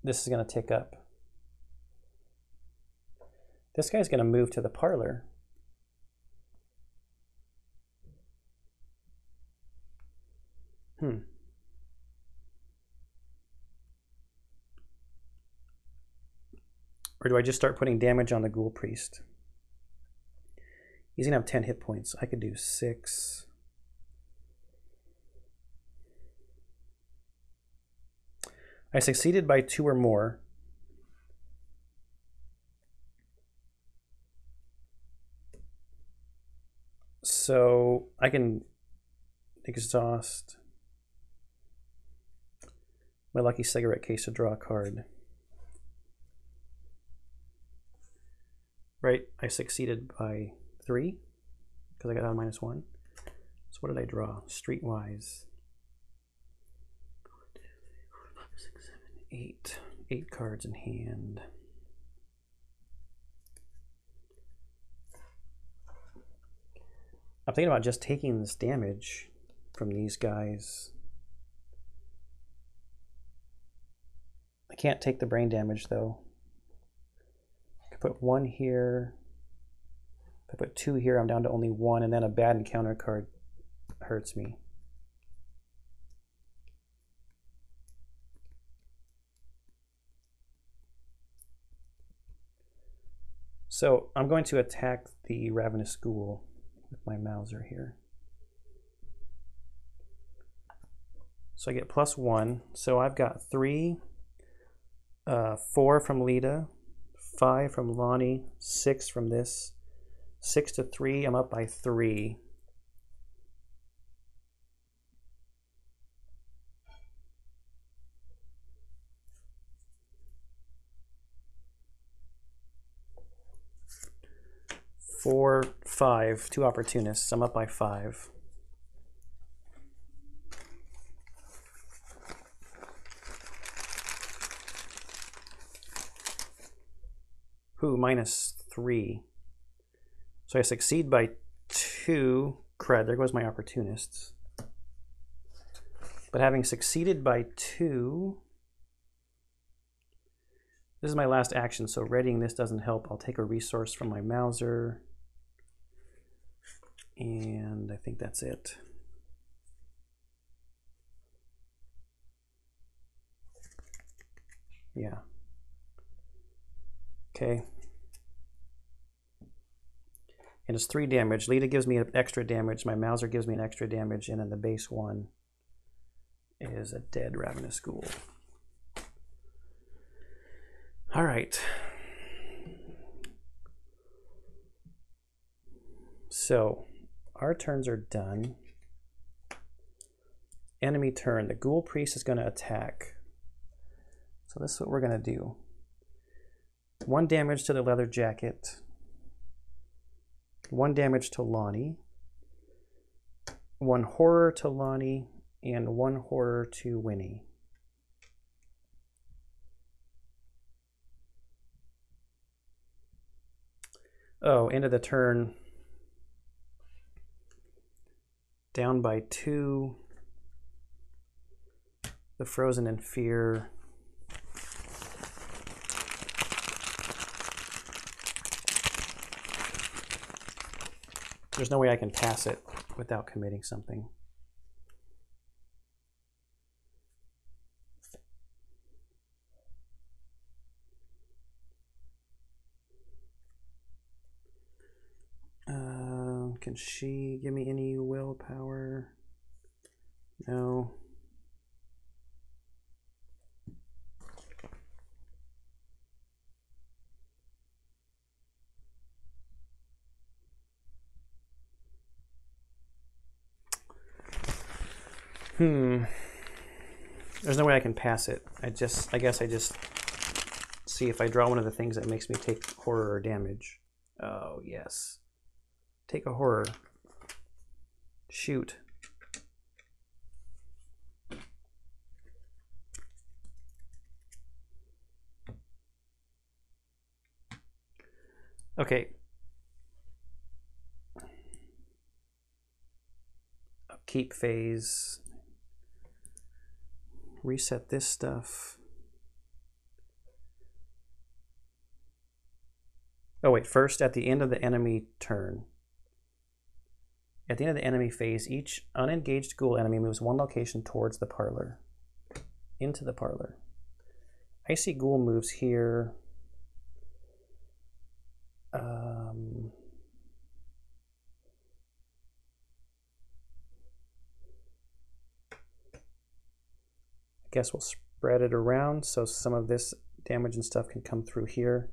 this is going to tick up. This guy's going to move to the parlor. Or do I just start putting damage on the Ghoul Priest? He's going to have 10 hit points. I could do 6. I succeeded by 2 or more. So I can exhaust my lucky cigarette case to draw a card. Right, I succeeded by 3 because I got out -1. So what did I draw? Streetwise. 6, 7, 8. 8 cards in hand. I'm thinking about just taking this damage from these guys. I can't take the brain damage though. I could put 1 here. If I put 2 here, I'm down to only 1, and then a bad encounter card hurts me. So I'm going to attack the Ravenous Ghoul with my Mauser here. So I get +1. So I've got 3, 4 from Lita, 5 from Lonnie, 6 from this. 6 to 3, I'm up by 3. Four, 5, 2 opportunists. I'm up by 5. Ooh, -3. So I succeed by 2. Crud, there goes my opportunists. But having succeeded by 2, this is my last action, so readying this doesn't help. I'll take a resource from my Mauser. And I think that's it. Yeah. Okay. And it's 3 damage. Lita gives me an extra damage. My Mauser gives me an extra damage. And then the base 1 is a dead Ravenous Ghoul. All right. So our turns are done. Enemy turn. The Ghoul Priest is going to attack. So this is what we're going to do. 1 damage to the leather jacket. 1 damage to Lonnie. 1 horror to Lonnie. And 1 horror to Winnie. Oh, end of the turn. Down by 2. The Frozen in Fear. There's no way I can pass it without committing something. Can she give me any willpower? No. There's no way I can pass it. I guess I just see if I draw one of the things that makes me take horror or damage. Oh, yes. Take a horror. Shoot. Okay. Upkeep phase. Reset this stuff. Oh wait, first at the end of the enemy turn. At the end of the enemy phase, each unengaged ghoul enemy moves one location towards the parlor. Into the parlor. Icy Ghoul moves here. I guess we'll spread it around so some of this damage and stuff can come through here.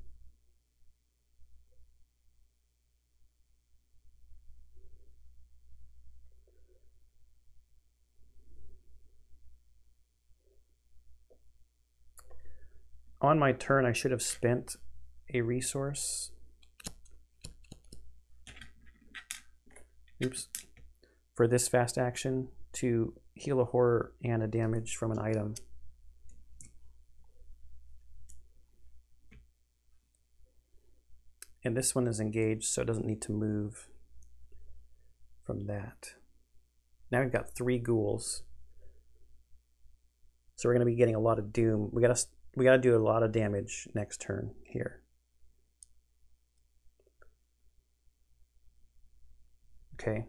On my turn, I should have spent a resource. Oops. For this fast action to heal a horror and a damage from an item. And this one is engaged, so it doesn't need to move from that. Now we've got 3 ghouls. So we're going to be getting a lot of doom. We got to do a lot of damage next turn here. Okay.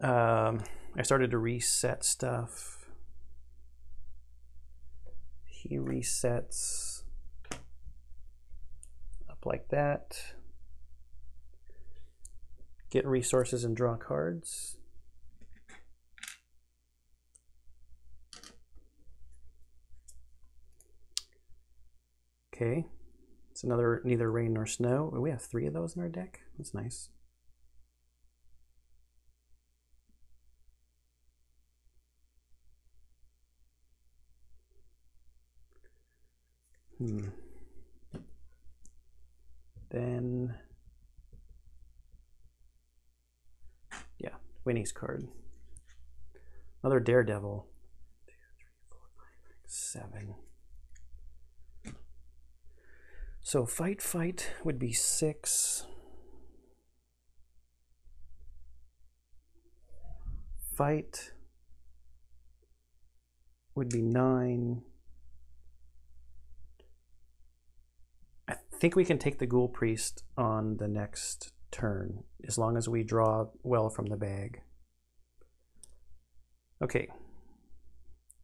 I started to reset stuff. He resets up like that. Get resources and draw cards. Okay, it's another neither rain nor snow. We have 3 of those in our deck. That's nice. Then, yeah, Winnie's card. Another Daredevil. 2, 3, 4, 5, 6, 7. So fight would be 6. Fight would be 9. I think we can take the Ghoul Priest on the next turn, as long as we draw well from the bag. Okay.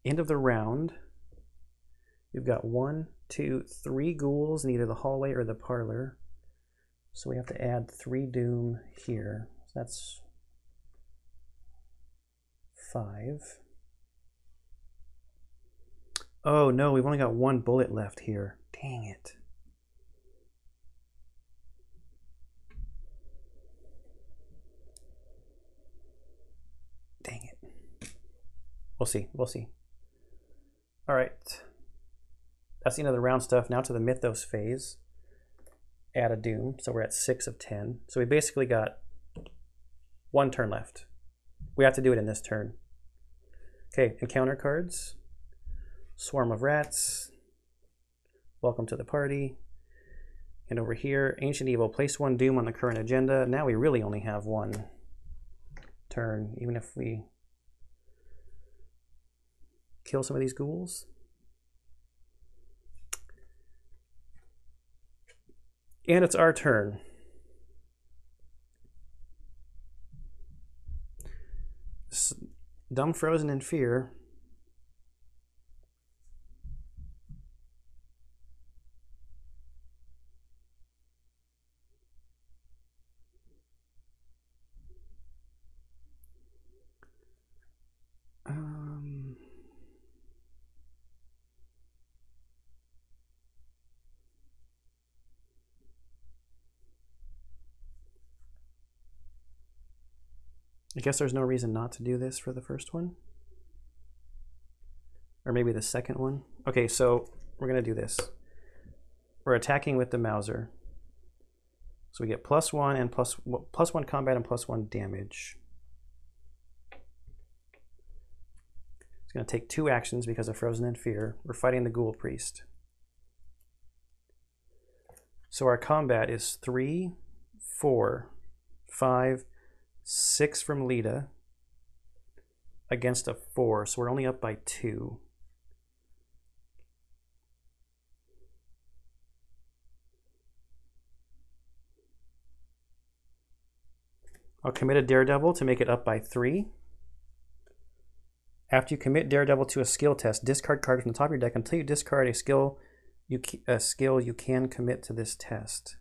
End of the round. We've got 1, 2, 3 ghouls in either the hallway or the parlor. So we have to add 3 doom here. So that's 5. Oh no, we've only got 1 bullet left here. Dang it. Dang it. We'll see. We'll see. All right. That's the end of the round stuff. Now to the Mythos phase. Add a doom. So we're at 6 of 10. So we basically got 1 turn left. We have to do it in this turn. Okay, encounter cards. Swarm of Rats. Welcome to the party. And over here, Ancient Evil. Place 1 doom on the current agenda. Now we really only have 1 turn, even if we kill some of these ghouls. And it's our turn. Dumb Frozen in Fear. I guess there's no reason not to do this for the first one. Or maybe the second one. Okay, so we're going to do this. We're attacking with the Mauser. So we get +1 and +1 combat and +1 damage. It's going to take 2 actions because of Frozen in Fear. We're fighting the Ghoul Priest. So our combat is 3, 4, 5, 6 from Lita against a 4. So we're only up by 2. I'll commit a Daredevil to make it up by 3. After you commit Daredevil to a skill test, discard cards from the top of your deck until you discard a skill you can commit to this test.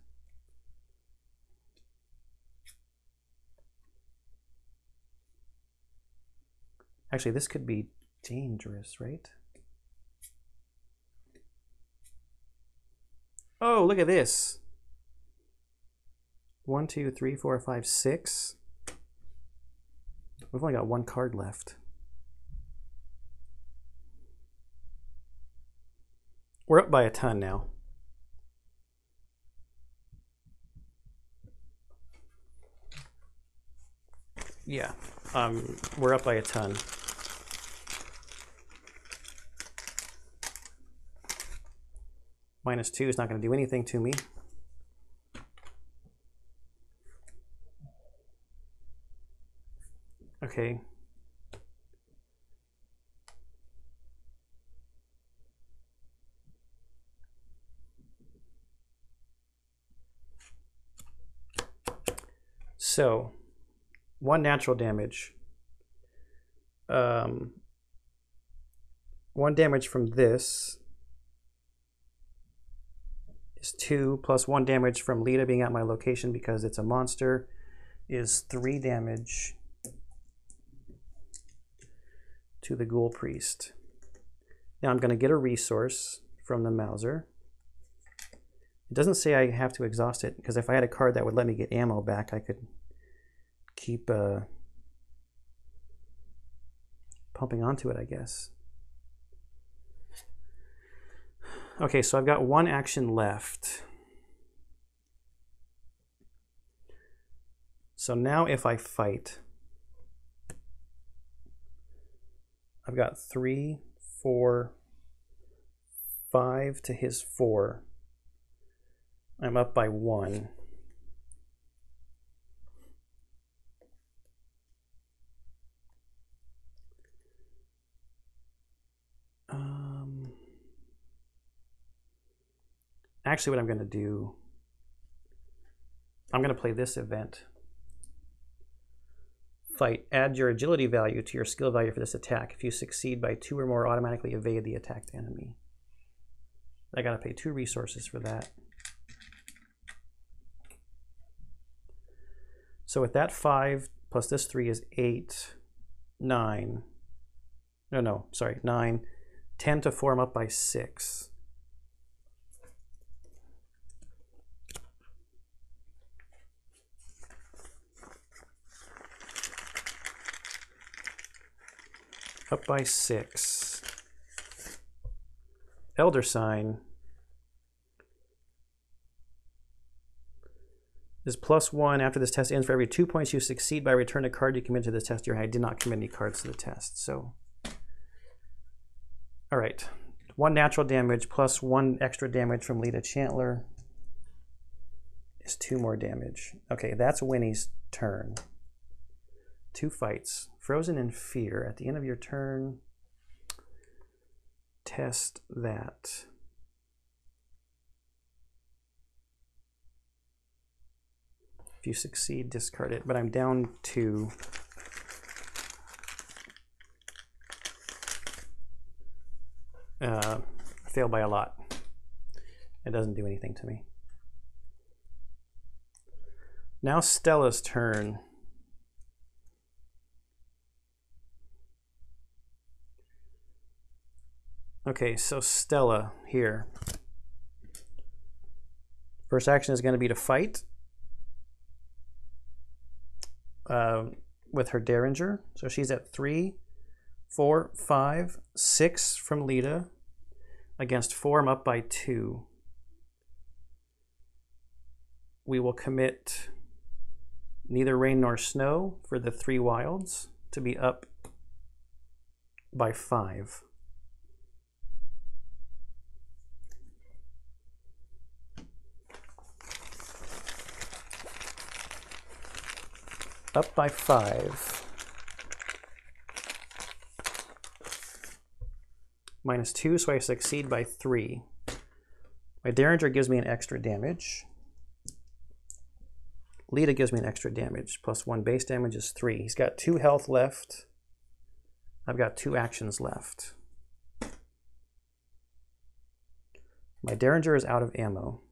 Actually, this could be dangerous, right? Oh, look at this. 1, 2, 3, 4, 5, 6. We've only got 1 card left. We're up by a ton now. Yeah, we're up by a ton. -2 is not going to do anything to me. Okay. So, 1 natural damage. 1 damage from this is 2, plus 1 damage from Lita being at my location because it's a monster is 3 damage to the Ghoul Priest. Now I'm going to get a resource from the Mauser. It doesn't say I have to exhaust it, because if I had a card that would let me get ammo back, I could keep pumping onto it, I guess. Okay, so I've got 1 action left. So now if I fight, I've got 3, 4, 5 to his 4. I'm up by 1. Actually, what I'm going to do, I'm going to play this event. Fight. Add your agility value to your skill value for this attack. If you succeed by 2 or more, automatically evade the attacked enemy. I got to pay 2 resources for that. So with that 5 plus this 3 is 8, 9. No, sorry, 9. 10 to 4, I'm up by 6. Up by 6. Elder Sign is +1 after this test ends. For every 2 points you succeed by return a card you commit to the test. I did not commit any cards to the test, so. All right, 1 natural damage plus 1 extra damage from Lita Chantler is 2 more damage. Okay, that's Winnie's turn. 2 fights. Frozen in Fear. At the end of your turn, test that. If you succeed, discard it. But I'm down to fail by a lot. It doesn't do anything to me. Now Stella's turn. Okay, so Stella here. First action is going to be to fight. with her Derringer. So she's at 3, 4, 5, 6 from Lita. Against 4, I'm up by 2. We will commit neither rain nor snow for the 3 wilds to be up by 5. Up by 5. -2, so I succeed by 3. My Derringer gives me an extra damage. Lita gives me an extra damage. +1 base damage is 3. He's got 2 health left. I've got 2 actions left. My Derringer is out of ammo.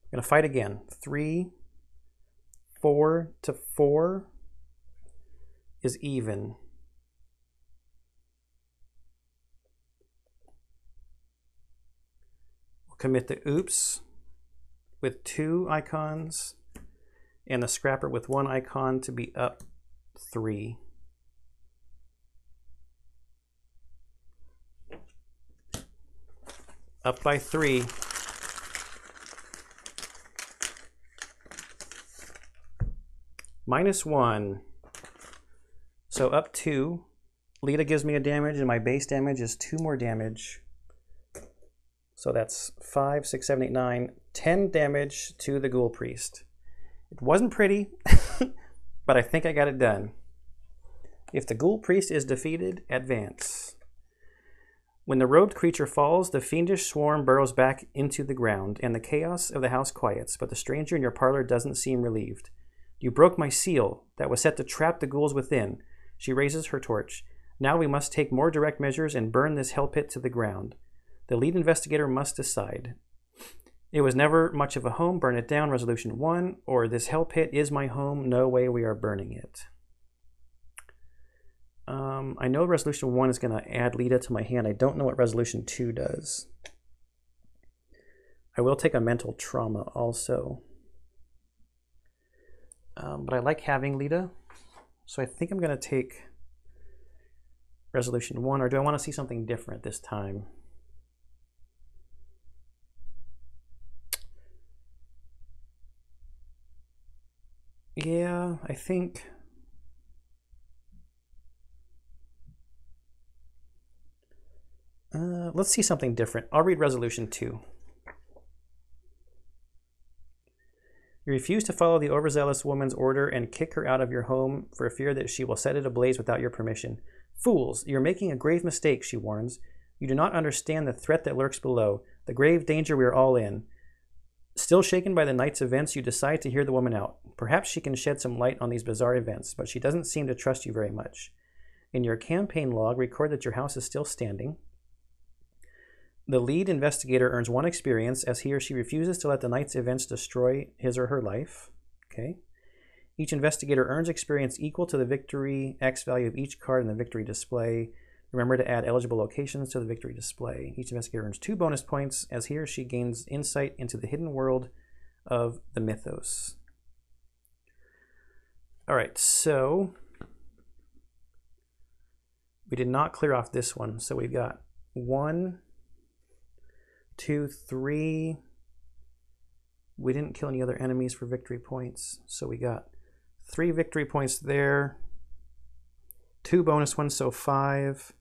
I'm going to fight again. 3, 4 to 4 is even. We'll commit the Oops with 2 icons and the Scrapper with 1 icon to be up 3. Up by 3. -1. So up 2. Lita gives me a damage, and my base damage is 2 more damage. So that's 5, 6, 7, 8, 9, 10 damage to the Ghoul Priest. It wasn't pretty, but I think I got it done. If the Ghoul Priest is defeated, advance. When the robed creature falls, the fiendish swarm burrows back into the ground, and the chaos of the house quiets, but the stranger in your parlor doesn't seem relieved. You broke my seal that was set to trap the ghouls within. She raises her torch. Now we must take more direct measures and burn this hell pit to the ground. The lead investigator must decide. It was never much of a home. Burn it down. Resolution 1. Or this hell pit is my home. No way we are burning it. I know Resolution 1 is going to add Lita to my hand. I don't know what Resolution 2 does. I will take a mental trauma also. But I like having Lita, so I think I'm going to take Resolution 1, or do I want to see something different this time? Yeah, I think... let's see something different. I'll read Resolution 2. You refuse to follow the overzealous woman's order and kick her out of your home for fear that she will set it ablaze without your permission. Fools, you're making a grave mistake, she warns. You do not understand the threat that lurks below, the grave danger we are all in. Still shaken by the night's events, you decide to hear the woman out. Perhaps she can shed some light on these bizarre events, but she doesn't seem to trust you very much. In your campaign log, record that your house is still standing. The lead investigator earns 1 experience as he or she refuses to let the night's events destroy his or her life. Okay. Each investigator earns experience equal to the victory X value of each card in the victory display. Remember to add eligible locations to the victory display. Each investigator earns 2 bonus points as he or she gains insight into the hidden world of the mythos. All right, so we did not clear off this one. So we've got 1, 2, 3. We didn't kill any other enemies for victory points. So we got 3 victory points there. 2 bonus ones, so 5.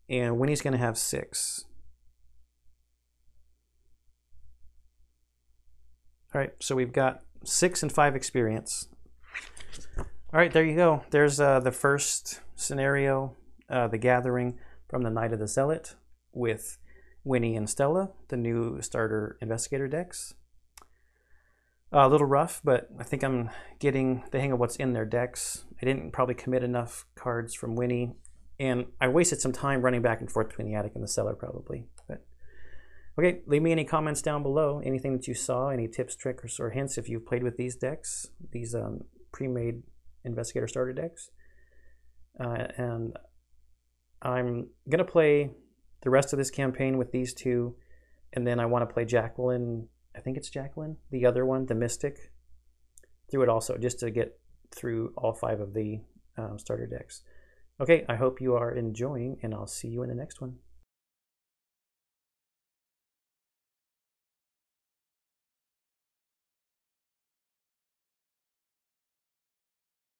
And Winnie's going to have 6. All right, so we've got 6 and 5 experience. All right, there you go. There's the first scenario, the gathering from the Night of the Zealot with Winnie and Stella, the new starter investigator decks. A little rough, but I think I'm getting the hang of what's in their decks. I didn't probably commit enough cards from Winnie, and I wasted some time running back and forth between the attic and the cellar probably. But okay, leave me any comments down below, anything that you saw, any tips, tricks, or hints if you've played with these decks, these pre-made investigator starter decks. And I'm going to play the rest of this campaign with these 2, and then I want to play Jacqueline I think it's Jacqueline. The other one, the Mystic, through it also, just to get through all 5 of the starter decks. Okay, I hope you are enjoying, and I'll see you in the next one.